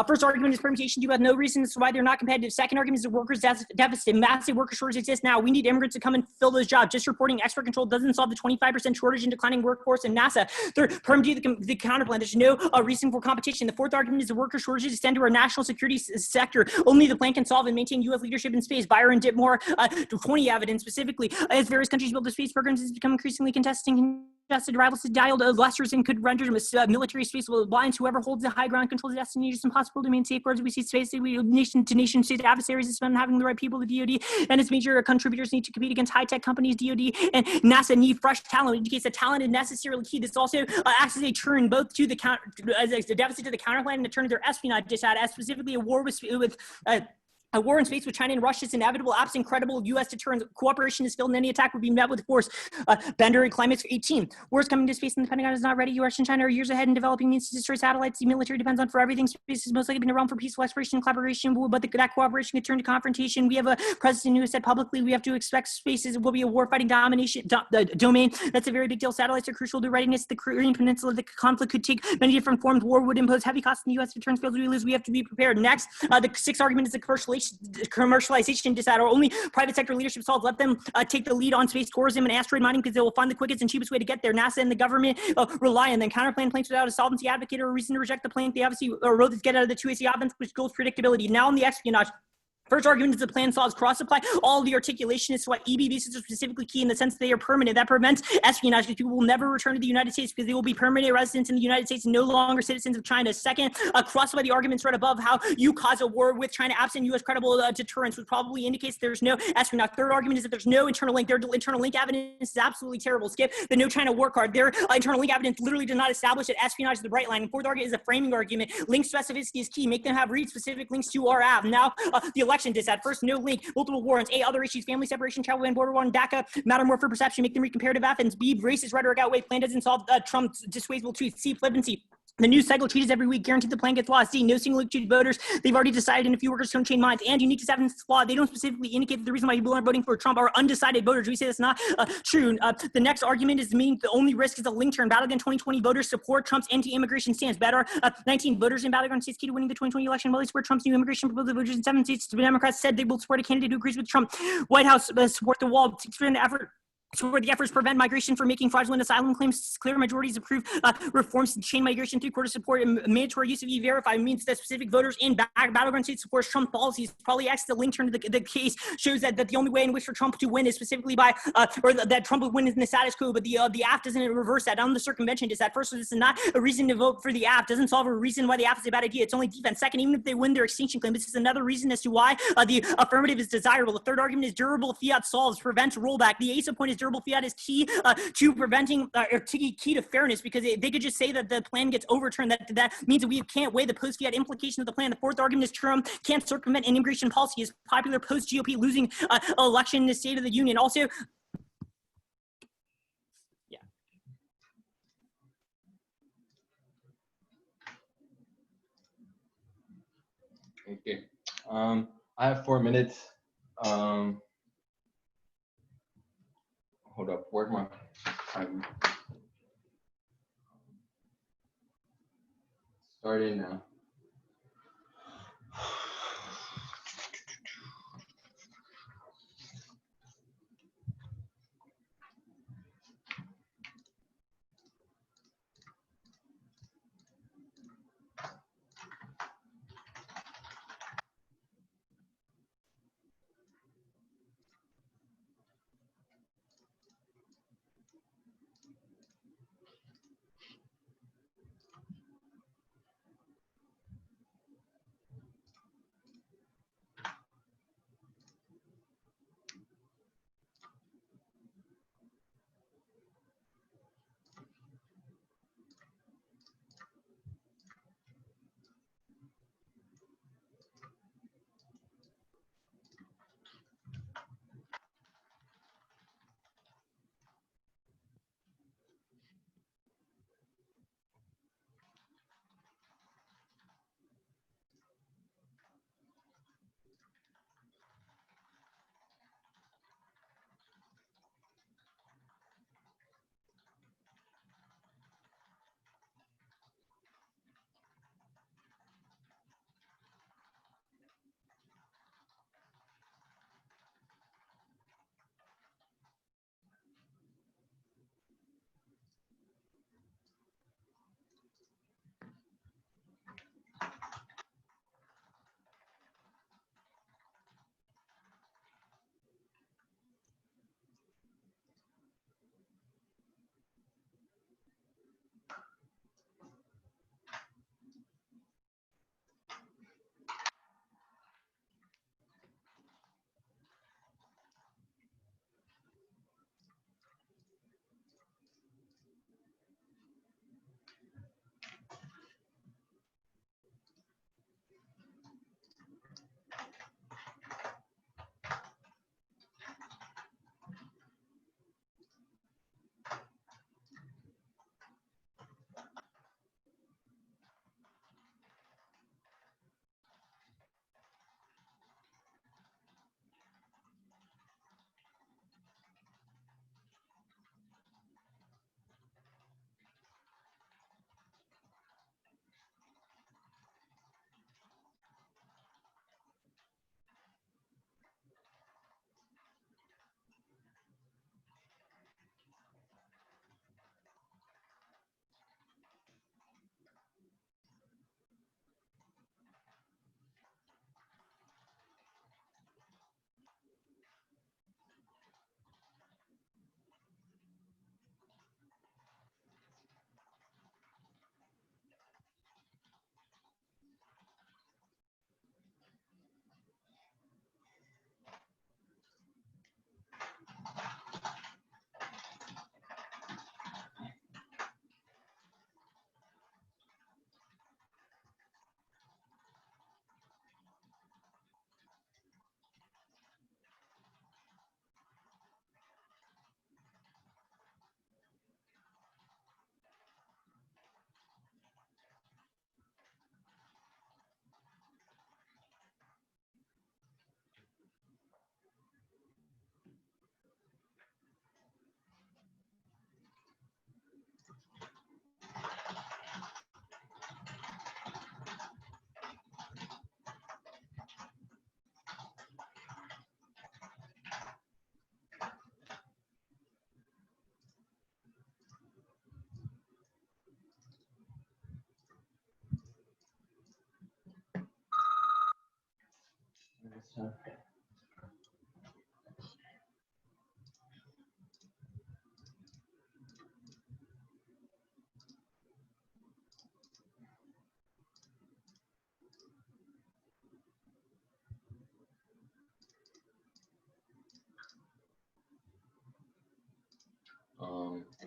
First argument is permutation. You have no reason as to why they're not competitive. Second argument is the workers deficit. Massive worker shortage exists now. We need immigrants to come and fill those jobs. Just reporting export control doesn't solve the 25% shortage and declining workforce in NASA. Third, permutate the counterplan. There's no reason for competition. The fourth argument is the worker shortages extend to our national security sector. Only the plan can solve and maintain U.S. leadership in space. Byron and Dittmar 20 evidence specifically. As various countries build their space programs, it's become increasingly contested rivals to dial lessers and could render military space blind. Whoever holds the high ground controls destiny. It's impossible to maintain safeguards. We see space nation to nation state adversaries is spent having the right people. The DoD and its major contributors need to compete against high tech companies. DoD and NASA need fresh talent. It indicates that talent is necessarily key. This also acts as a turn both to the deficit to the counterplan and a turn to their espionage disad, as specifically a war a war in space with China and Russia is inevitable. Absent credible U.S. deterrence, cooperation is failed, and any attack would be met with force. Bender and Climax 18. Wars coming to space and the Pentagon is not ready. U.S. and China are years ahead in developing means to destroy satellites. The military depends on for everything. Space is most likely been a realm for peaceful exploration and collaboration, but that cooperation could turn to confrontation. We have a president who has said publicly we have to expect spaces will be a war-fighting domain. That's a very big deal. Satellites are crucial to readiness. The Korean Peninsula, the conflict could take many different forms. War would impose heavy costs on the U.S. If it turns fails, we lose. We have to be prepared. Next, the sixth argument is the commercialization disad. Only private sector leadership solves. Let them take the lead on space tourism and asteroid mining because they will find the quickest and cheapest way to get there. NASA and the government rely on them. Counterplan plans without a solvency advocate or a reason to reject the plan. They obviously wrote this get out of the 2AC offense, which goes predictability. Now on the espionage. First argument is the plan solves cross-supply. All the articulation is what EB visas are specifically key in the sense that they are permanent. That prevents espionage because people will never return to the United States because they will be permanent residents in the United States and no longer citizens of China. Second, cross-supply the arguments right above how you cause a war with China absent U.S. credible deterrence, which probably indicates there's no espionage. Third argument is that there's no internal link. Their internal link evidence is absolutely terrible. Skip the no China war card. Their internal link evidence literally does not establish that espionage is the right line. And fourth argument is a framing argument. Link specificity is key. Make them have read-specific links to our app. Now, the election dissat. First, no link. Multiple warrants. A, other issues. Family separation, travel ban, border war, and DACA. Matter more for perception. Make them read comparative evidence. B, racist rhetoric outweigh. Plan doesn't solve Trump's dissuasive tweets. C, flippancy. The news cycle treaties every week, guaranteed the plan gets lost. D, no single exchange voters. They've already decided, and a few workers don't change minds. And unique to evidence is flawed. They don't specifically indicate that the reason why people aren't voting for Trump are undecided voters. We say that's not true. The next argument is meaning the only risk is a link turn. Battleground 2020 voters support Trump's anti-immigration stance. Better 19 voters in Battleground states key to winning the 2020 election. While they support Trump's new immigration proposal, voters in 7 states, the Democrats said they will support a candidate who agrees with Trump. White House support the wall. 6% effort. Support the efforts to prevent migration from making fraudulent asylum claims. Clear majorities approve reforms to chain migration. 3/4 support and mandatory use of E-Verify means that specific voters in battleground states support Trump policies. Probably X, the link turn to the case shows that the only way in which for Trump to win is specifically by, or that Trump would win in the status quo, but the app doesn't reverse that. On the circumvention is that first, this is not a reason to vote for the app. Doesn't solve a reason why the app is a bad idea. It's only defense. Second, even if they win their extinction claim, this is another reason as to why the affirmative is desirable. The third argument is durable fiat solves, prevents rollback. The ASA point is durable fiat is key to preventing or key to fairness because they could just say that the plan gets overturned. That means that we can't weigh the post-fiat implications of the plan. The fourth argument is Trump can't circumvent an immigration policy is popular post-GOP losing election in the State of the Union. Also, yeah. Okay. I have 4 minutes. Hold up, where's my time? Starting now. I'm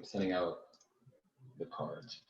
sending out the cards.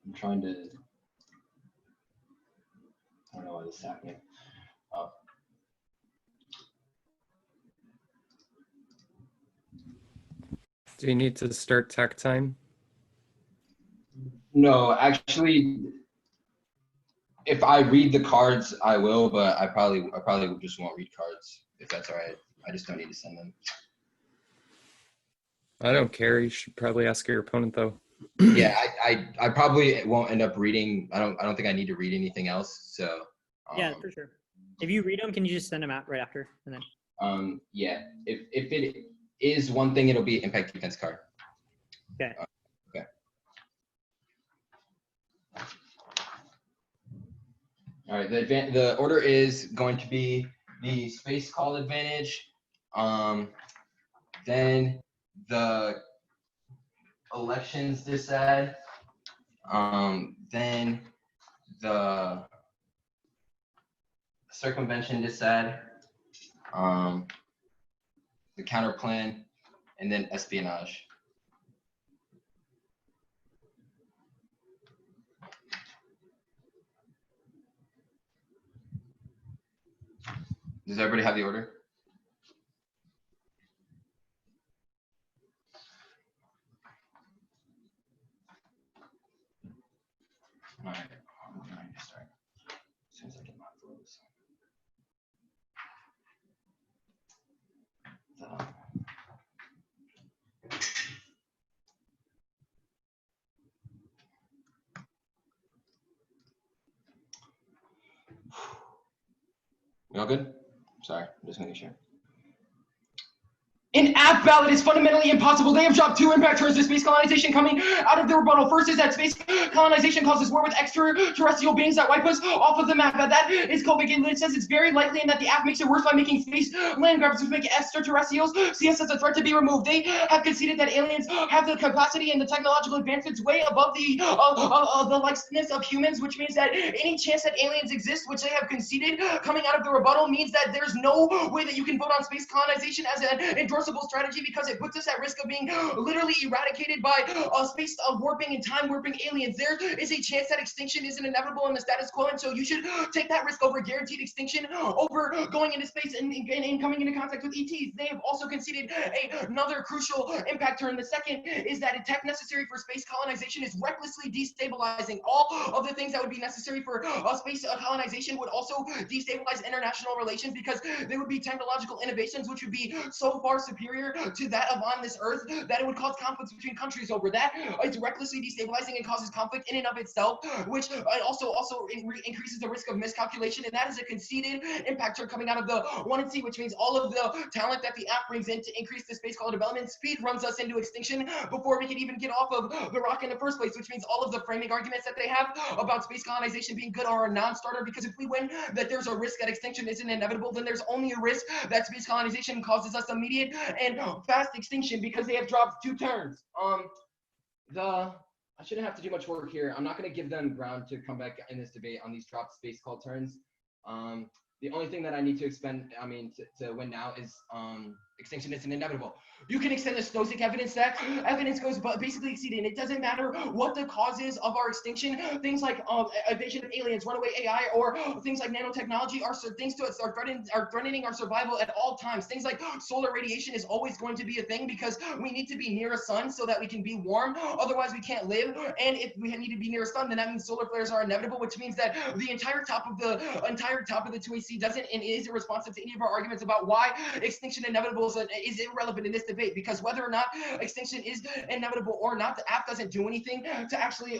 I'm trying to, I don't know why this is happening. Oh. Do you need to start tech time? No, actually, if I read the cards, I will, but I probably just won't read cards, if that's all right. I just don't need to send them. I don't care. You should probably ask your opponent though. Yeah, I probably won't end up reading. I don't think I need to read anything else. So Yeah, for sure. If you read them, can you just send them out right after? And then yeah, if it is one thing, it'll be impact defense card. okay. Okay. All right. The order is going to be the space call advantage, then the elections disad, then the circumvention disad, the counter plan, and then espionage. Does everybody have the order? All right, I'm going to start as soon as I get my flows. We all good? Sorry, I'm just making sure. An app ballot is fundamentally impossible. They have dropped 2 impact turns to space colonization coming out of the rebuttal. First is that space colonization causes war with extraterrestrial beings that wipe us off of the map. That is COVID. It says it's very likely and that the app makes it worse by making space land grabs which make extraterrestrials see us as a threat to be removed. They have conceded that aliens have the capacity and the technological advancements way above the likeness of humans, which means that any chance that aliens exist, which they have conceded coming out of the rebuttal, means that there's no way that you can vote on space colonization as an endorsable strategy because it puts us at risk of being literally eradicated by space warping and time warping aliens. There is a chance that extinction isn't inevitable in the status quo, and so you should take that risk over guaranteed extinction, over going into space and coming into contact with ETs. They have also conceded another crucial impact turn. The second is that a tech necessary for space colonization is recklessly destabilizing. All of the things that would be necessary for space colonization would also destabilize international relations because they would be technological innovations which would be so far superior to that of on this earth that it would cause conflicts between countries over that. It's recklessly destabilizing and causes conflict in and of itself, which also increases the risk of miscalculation, and that is a conceded impact turn coming out of the 1 and C, which means all of the talent that the app brings in to increase the space colony development speed runs us into extinction before we can even get off of the rock in the first place, which means all of the framing arguments that they have about space colonization being good are a non-starter, because if we win that there's a risk that extinction isn't inevitable, then there's only a risk that space colonization causes us immediate and fast extinction because they have dropped 2 turns. The I shouldn't have to do much work here. I'm not going to give them ground to come back in this debate on these dropped space call turns. The only thing that I need to to win now is extinction isn't inevitable. You can extend the Stoic evidence that evidence goes basically exceeding. It doesn't matter what the cause is of our extinction. Things like invasion of aliens, runaway AI, or things like nanotechnology are things to us are threatening our survival at all times. Things like solar radiation is always going to be a thing because we need to be near a sun so that we can be warm. Otherwise, we can't live. And if we need to be near a sun, then that means solar flares are inevitable, which means that the entire top of the 2AC doesn't and is irresponsive to any of our arguments about why extinction inevitable is irrelevant in this debate, because whether or not extinction is inevitable or not, the app doesn't do anything to actually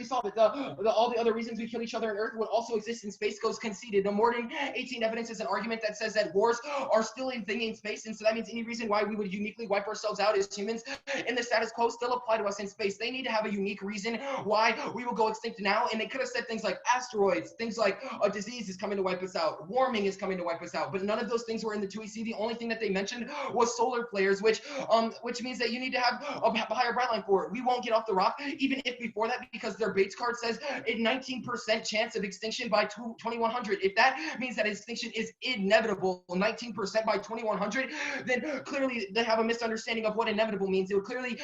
solve it. All the other reasons we kill each other on Earth would also exist in space goes conceded. The more than 18 evidence is an argument that says that wars are still a thing in space, and so that means any reason why we would uniquely wipe ourselves out as humans in the status quo still apply to us in space. They need to have a unique reason why we will go extinct now, and they could have said things like asteroids, things like a disease is coming to wipe us out, warming is coming to wipe us out, but none of those things were in the 2AC. The only thing that they mentioned was solar flares, which means that you need to have a higher bright line for it. We won't get off the rock, even if before that, because their Bates card says a 19% chance of extinction by 2100. If that means that extinction is inevitable, 19% by 2100, then clearly they have a misunderstanding of what inevitable means. It would clearly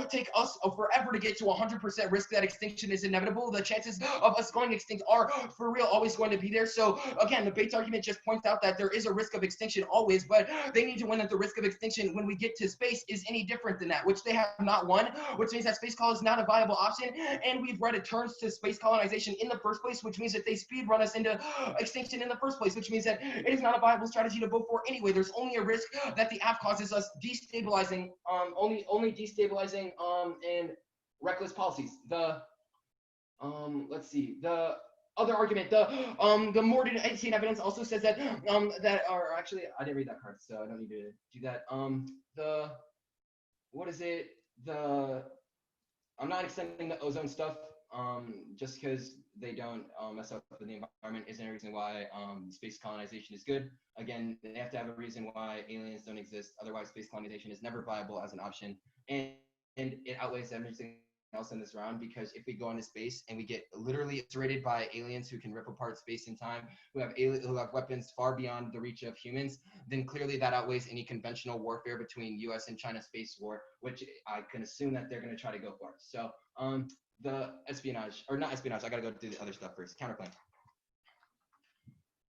take us forever to get to 100% risk that extinction is inevitable. The chances of us going extinct are for real always going to be there. So again, the Bates argument just points out that there is a risk of extinction always, but they need to win that the risk of extinction when we get to space is any different than that, which they have not won, which means that space call is not a viable option. And we've read turns to space colonization in the first place, which means that they speed run us into extinction in the first place, which means that it is not a viable strategy to vote for anyway. There's only a risk that the app causes us destabilizing, only destabilizing and reckless policies. Let's see, the other argument, the more than 18 evidence also says that actually I didn't read that card, so I don't need to do that. I'm not extending the ozone stuff just because they don't mess up with the environment isn't a reason why space colonization is good. Again, they have to have a reason why aliens don't exist. Otherwise, space colonization is never viable as an option, and it outweighs everything else in this round, because if we go into space and we get literally iterated by aliens who can rip apart space and time, who have weapons far beyond the reach of humans, then clearly that outweighs any conventional warfare between US and China space war, which I can assume that they're going to try to go for. So the espionage, or not espionage, I got to go through the other stuff first. Counterclaim.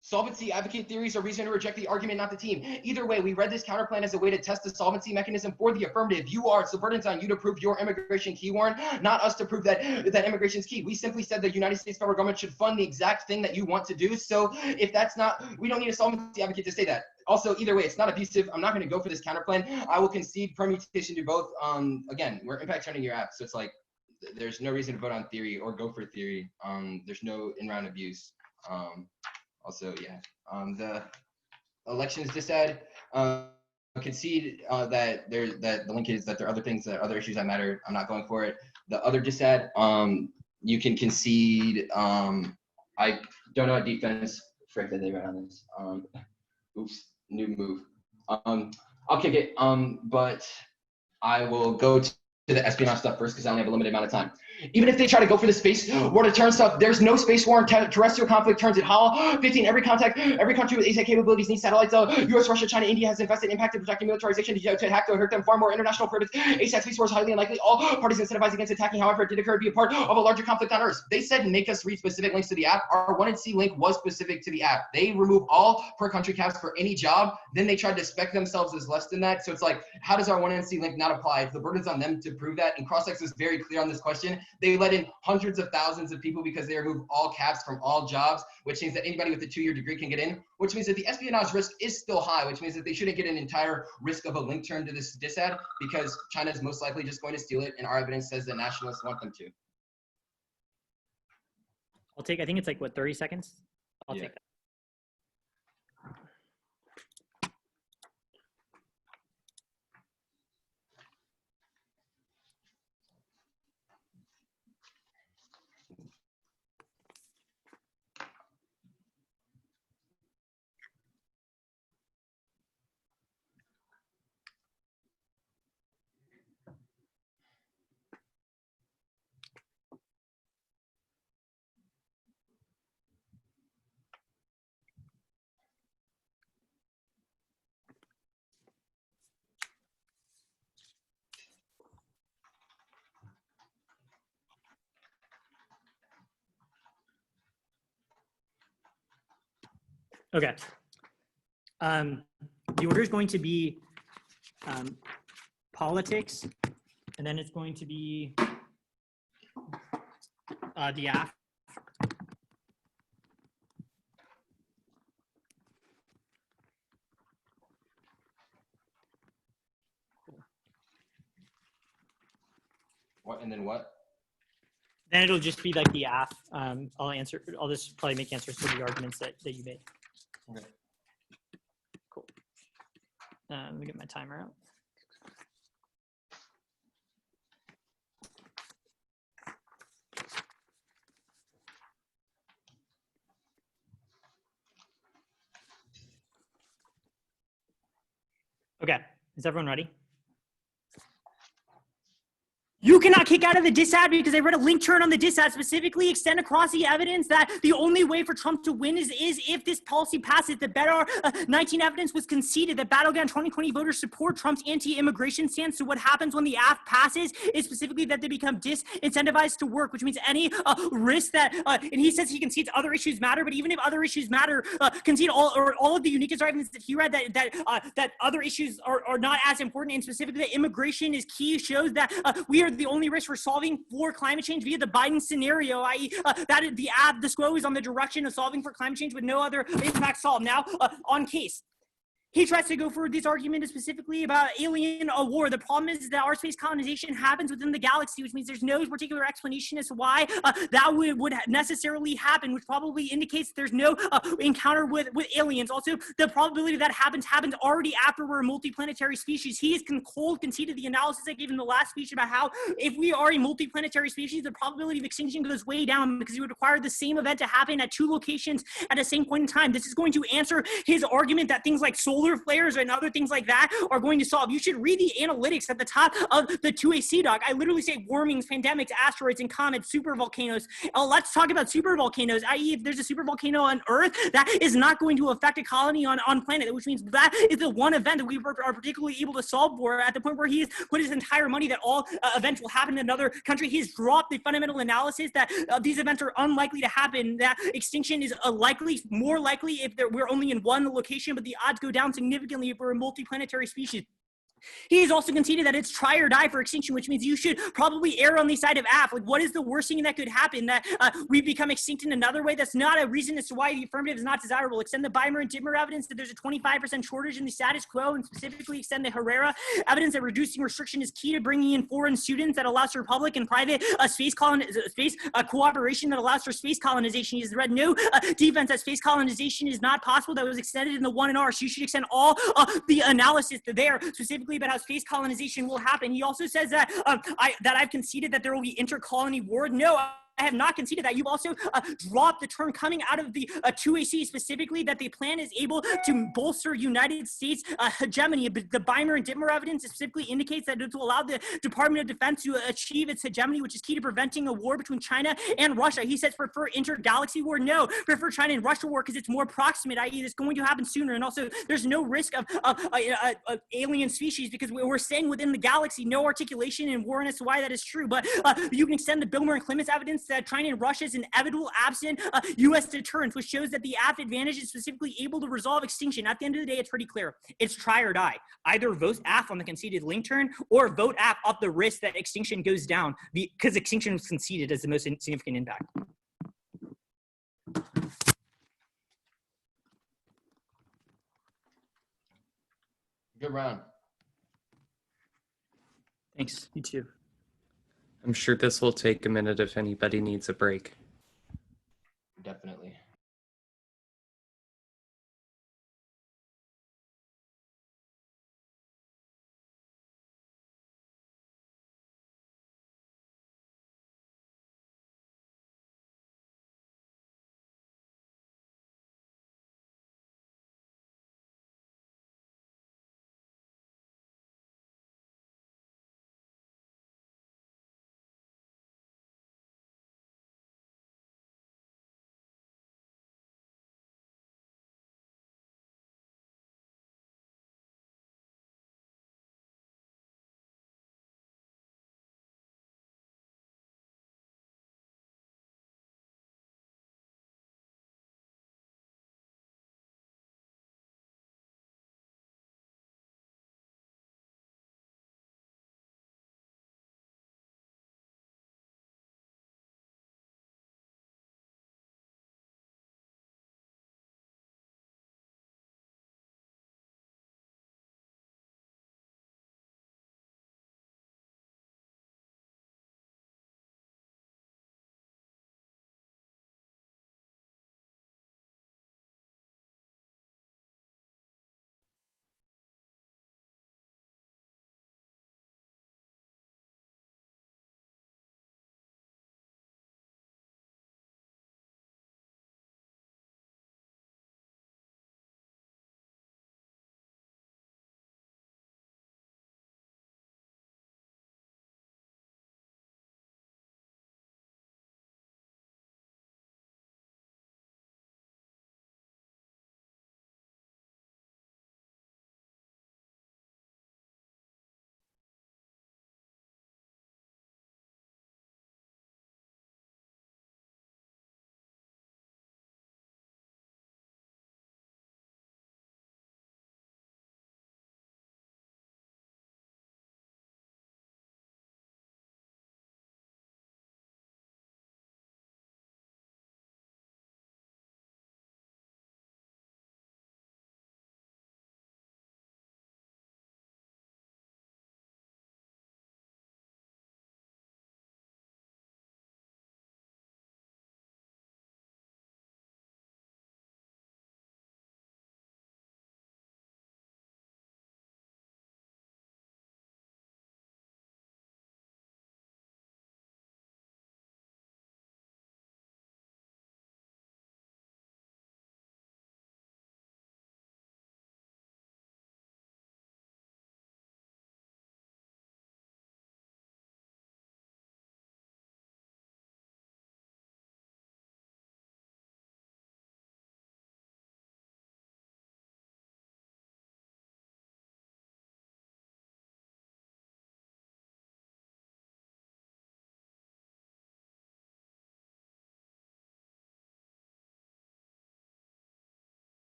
Solvency advocate theories are reason to reject the argument, not the team. Either way, we read this counterplan as a way to test the solvency mechanism for the affirmative. It's the burden's on you to prove your immigration key, Warren, not us to prove that immigration's key. We simply said the United States federal government should fund the exact thing that you want to do. So if that's not, we don't need a solvency advocate to say that. Also, either way, it's not abusive. I'm not going to go for this counterplan. I will concede permutation to both. Again, we're impact turning your app, so it's like there's no reason to vote on theory or go for theory. There's no in-round abuse. Also, yeah, the elections decide, concede that the link is that there are other things, that other issues that matter. I'm not going for it. The other disad, you can concede. I don't know what defense frick that they ran on this. Oops, new move. I'll kick it. But I will go to the espionage stuff first because I only have a limited amount of time. Even if they try to go for the space war to turn stuff, there's no space war and terrestrial conflict turns it hollow. 15, every country with ASAT capabilities needs satellites. US, Russia, China, India has invested impacted protecting militarization to attack to hurt them far more. International purpose, ASAT space war is highly unlikely. All parties incentivized against attacking, however, it did occur to be a part of a larger conflict on Earth. They said make us read specific links to the app. Our 1&C link was specific to the app. They remove all per country caps for any job. Then they tried to spec themselves as less than that. So it's like, how does our 1&C link not apply? If the burden's on them to prove that, and Crossex is very clear on this question. They let in hundreds of thousands of people because they remove all caps from all jobs, which means that anybody with a 2-year degree can get in, which means that the espionage risk is still high, which means that they shouldn't get an entire risk of a link turn to this disad because China is most likely just going to steal it, and our evidence says that nationalists want them to. I'll take, I think it's like, what, 30 seconds? I'll take that. Okay. The order is going to be politics, and then it's going to be the AF. What and then what? Then it'll just be like the AF. I'll just probably make answers to the arguments that you made. Okay. Cool. Let me get my timer out. Okay, is everyone ready? You cannot kick out of the disad because I read a link turn on the disad specifically extend across the evidence that the only way for Trump to win is if this policy passes. The better 19 evidence was conceded that Battleground 2020 voters support Trump's anti-immigration stance. So what happens when the AF passes is specifically that they become disincentivized to work, which means any risk that, and he says he concedes other issues matter, but even if other issues matter, concede all of the uniqueness arguments that he read that other issues are not as important, and specifically that immigration is key, shows that we are the only risk for solving for climate change via the Biden scenario, i.e. that the SCO is on the direction of solving for climate change with no other impact solved. Now, on case. He tries to go for this argument specifically about alien war. The problem is that our space colonization happens within the galaxy, which means there's no particular explanation as to why that would necessarily happen, which probably indicates there's no encounter with aliens. Also, the probability that happens already after we're a multiplanetary species. He has conceded the analysis I gave in the last speech about how if we are a multiplanetary species, the probability of extinction goes way down because it would require the same event to happen at 2 locations at the same point in time. This is going to answer his argument that things like solar flares and other things like that are going to solve. You should read the analytics at the top of the 2AC doc. I literally say warmings, pandemics, asteroids, and comets, super volcanoes. Let's talk about super volcanoes, i.e. if there's a super volcano on Earth, that is not going to affect a colony on planet, which means that is the one event that we are particularly able to solve for at the point where he's put his entire money that all events will happen in another country. He's dropped the fundamental analysis that these events are unlikely to happen, that extinction is more likely if we're only in one location, but the odds go down significantly if we're a multiplanetary species. He has also conceded that it's try or die for extinction, which means you should probably err on the side of AF. Like, what is the worst thing that could happen? That we become extinct in another way? That's not a reason as to why the affirmative is not desirable. Extend the Beimer and Dittmer evidence that there's a 25% shortage in the status quo, and specifically extend the Herrera evidence that reducing restriction is key to bringing in foreign students that allows for public and private space cooperation that allows for space colonization. He has read no defense that space colonization is not possible. That was extended in the 1R. So you should extend all the analysis there, specifically about how space colonization will happen. He also says that I've conceded that there will be intercolony war. No, I have not conceded that. You've also dropped the term coming out of the 2AC specifically that the plan is able to bolster United States hegemony. But the Beimer and Dittmer evidence specifically indicates that it will allow the Department of Defense to achieve its hegemony, which is key to preventing a war between China and Russia. He says prefer intergalaxy war. No, prefer China and Russia war because it's more proximate, i.e. it's going to happen sooner. And also there's no risk of alien species because we're staying within the galaxy. No articulation and warrant as to why that is true. But you can extend the Bilmer and Clements evidence that China and Russia is inevitable absent U.S. deterrence, which shows that the AF advantage is specifically able to resolve extinction. At the end of the day, it's pretty clear. It's try or die. Either vote AF on the conceded link turn or vote AF up the risk that extinction goes down because extinction was conceded as the most significant impact. Good round. Thanks. You too. I'm sure this will take a minute if anybody needs a break. Definitely.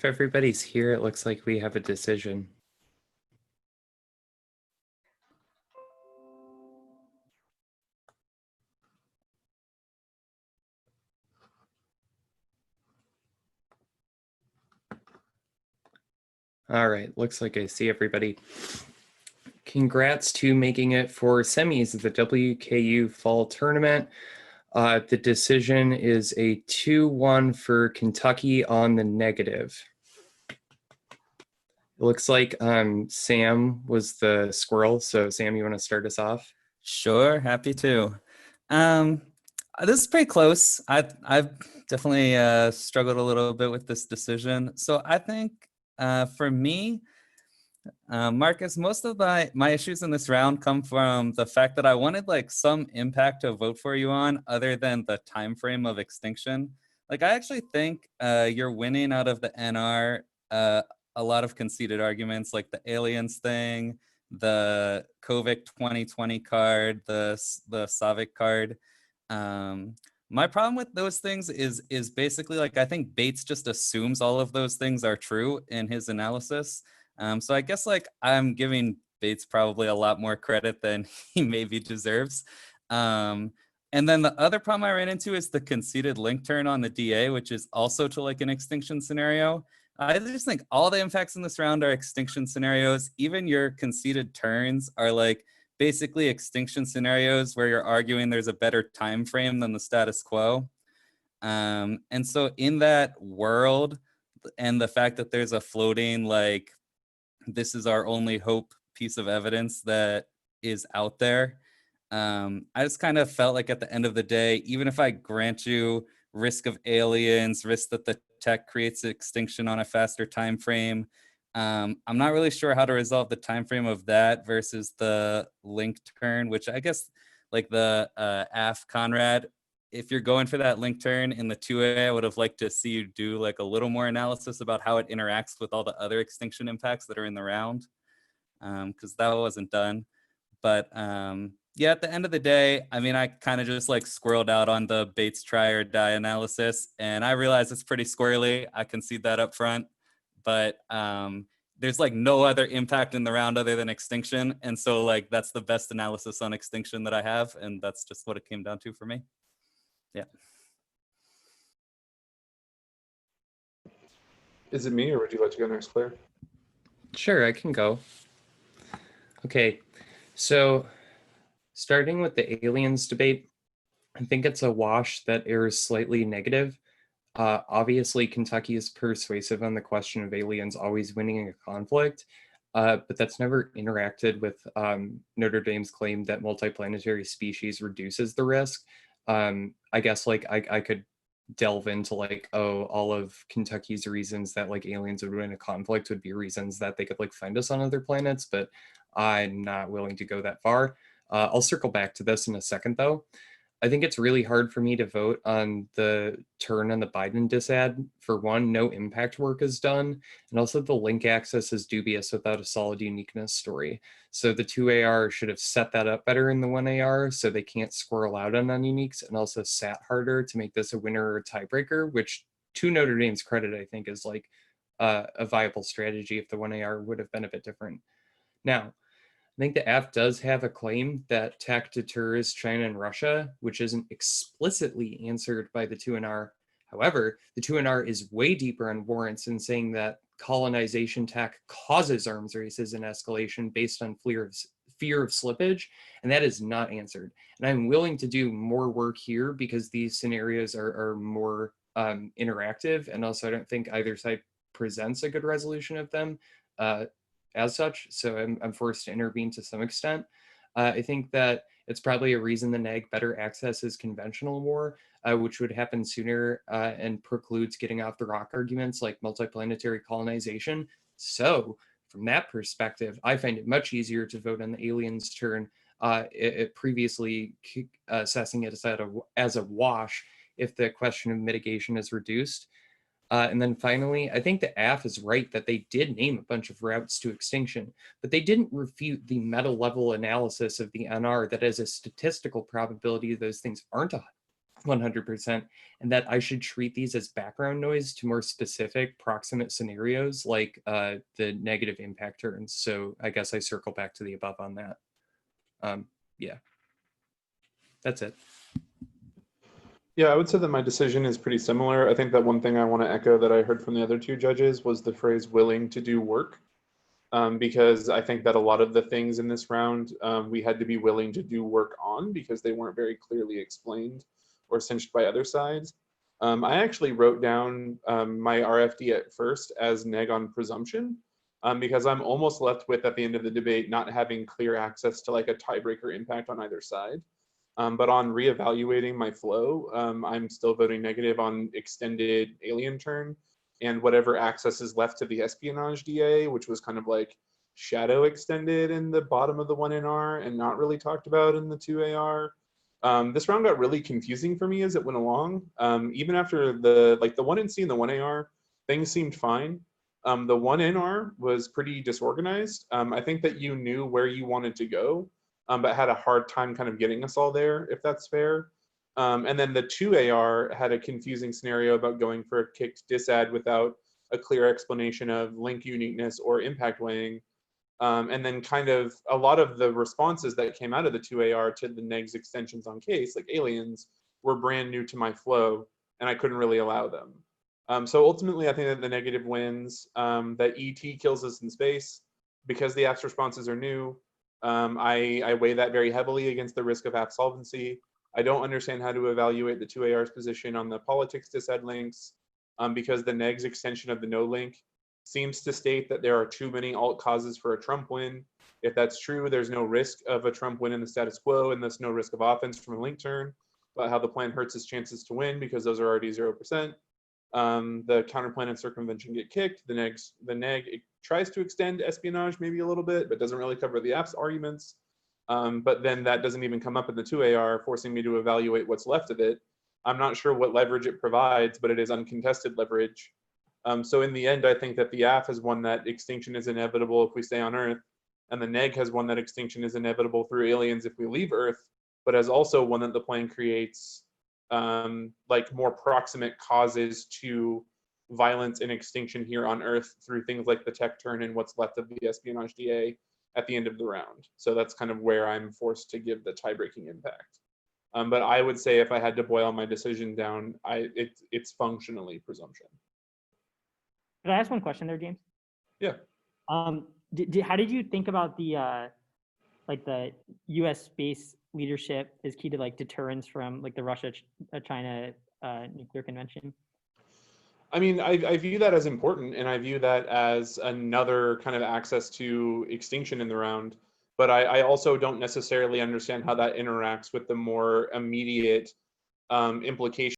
everybody's here, it looks like we have a decision. All right, looks like I see everybody. Congrats to making it for semis of the WKU Fall Tournament. The decision is a 2-1 for Kentucky on the negative. It looks like Sam was the squirrel. So Sam, you want to start us off? Sure, happy to. This is pretty close. I've definitely struggled a little bit with this decision. So I think for me, Marcus, most of my issues in this round come from the fact that I wanted like some impact to vote for you on other than the time frame of extinction. Like I actually think you're winning out of the NR a lot of conceded arguments like the aliens thing, the Kovic 2020 card, the Savic card. My problem with those things is basically like I think Bates just assumes all of those things are true in his analysis. So I guess like I'm giving Bates probably a lot more credit than he maybe deserves. And then the other problem I ran into is the conceded link turn on the DA, which is also to like an extinction scenario. I just think all the impacts in this round are extinction scenarios. Even your conceded turns are like basically extinction scenarios where you're arguing there's a better time frame than the status quo. And so in that world, and the fact that there's a floating like this is our only hope piece of evidence that is out there. I just kind of felt like at the end of the day, even if I grant you risk of aliens, risk that the tech creates extinction on a faster time frame, I'm not really sure how to resolve the time frame of that versus the link turn, which I guess like the AF Conrad, if you're going for that link turn in the 2A, I would have liked to see you do like a little more analysis about how it interacts with all the other extinction impacts that are in the round, because that wasn't done. But yeah, at the end of the day, I mean, I kind of just like squirreled out on the Bates try or die analysis, and I realize it's pretty squirrely. I concede that up front, but there's like no other impact in the round other than extinction, and so like that's the best analysis on extinction that I have, and that's just what it came down to for me. Yeah. Is it me, or would you like to go next, Claire? Sure, I can go. Okay, so starting with the aliens debate, I think it's a wash that errs slightly negative. Obviously, Kentucky is persuasive on the question of aliens always winning a conflict, but that's never interacted with Notre Dame's claim that multiplanetary species reduces the risk. I guess like I could delve into like, oh, all of Kentucky's reasons that like aliens would win a conflict would be reasons that they could like find us on other planets, but I'm not willing to go that far. I'll circle back to this in a second though. I think it's really hard for me to vote on the turn on the Biden disad. For one, no impact work is done, and also the link access is dubious without a solid uniqueness story. So the 2AR should have set that up better in the 1AR so they can't squirrel out on non-uniques, and also sat harder to make this a winner or a tiebreaker, which to Notre Dame's credit, I think is like a viable strategy if the 1AR would have been a bit different. Now, I think the F does have a claim that tech deters China and Russia, which isn't explicitly answered by the 2NR. However, the 2NR is way deeper on warrants in saying that colonization tech causes arms races and escalation based on fear of slippage, and that is not answered. And I'm willing to do more work here because these scenarios are more interactive, and also I don't think either side presents a good resolution of them. As such, so I'm forced to intervene to some extent. I think that it's probably a reason the NAG better accesses conventional war, which would happen sooner and precludes getting off the rock arguments like multiplanetary colonization. So from that perspective, I find it much easier to vote on the aliens turn, previously assessing it as a wash if the question of mitigation is reduced. And then finally, I think the AF is right that they did name a bunch of routes to extinction, but they didn't refute the meta level analysis of the NR that has a statistical probability those things aren't 100%, and that I should treat these as background noise to more specific proximate scenarios like the negative impact turns. So I guess I circle back to the above on that. Yeah, that's it. Yeah, I would say that my decision is pretty similar. I think that one thing I want to echo that I heard from the other two judges was the phrase willing to do work. Because I think that a lot of the things in this round we had to be willing to do work on because they weren't very clearly explained or cinched by other sides. I actually wrote down my RFD at first as neg on presumption because I'm almost left with, at the end of the debate, not having clear access to like a tiebreaker impact on either side. But on reevaluating my flow, I'm still voting negative on extended alien turn and whatever access is left to the espionage DA, which was kind of like shadow extended in the bottom of the 1NR and not really talked about in the 2AR. This round got really confusing for me as it went along. Even after the 1NC and the 1AR, things seemed fine. The 1NR was pretty disorganized. I think that you knew where you wanted to go, but had a hard time kind of getting us all there, if that's fair. And then the 2AR had a confusing scenario about going for a kicked disad without a clear explanation of link uniqueness or impact weighing. And then kind of a lot of the responses that came out of the 2AR to the negs extensions on case, like aliens, were brand new to my flow, and I couldn't really allow them. So ultimately, I think that the negative wins, that ET kills us in space because the app's responses are new. I weigh that very heavily against the risk of app solvency. I don't understand how to evaluate the 2AR's position on the politics disad links because the negs extension of the no link seems to state that there are too many alt causes for a Trump win. If that's true, there's no risk of a Trump win in the status quo and thus no risk of offense from a link turn, but how the plan hurts his chances to win because those are already 0%. The counterplan and circumvention get kicked. The neg it tries to extend espionage maybe a little bit, but doesn't really cover the app's arguments. But then that doesn't even come up in the 2AR, forcing me to evaluate what's left of it. I'm not sure what leverage it provides, but it is uncontested leverage. So in the end, I think that the AF has won that extinction is inevitable if we stay on Earth, and the neg has won that extinction is inevitable through aliens if we leave Earth, but has also won that the plan creates like more proximate causes to violence and extinction here on Earth through things like the tech turn and what's left of the espionage DA at the end of the round. So that's kind of where I'm forced to give the tie-breaking impact. But I would say if I had to boil my decision down, it's functionally presumption. Could I ask one question there, James? Yeah. How did you think about the like the U.S. space leadership is key to like deterrence from like the Russia-China nuclear convention? I mean, I view that as important, and I view that as another kind of access to extinction in the round. But I also don't necessarily understand how that interacts with the more immediate implications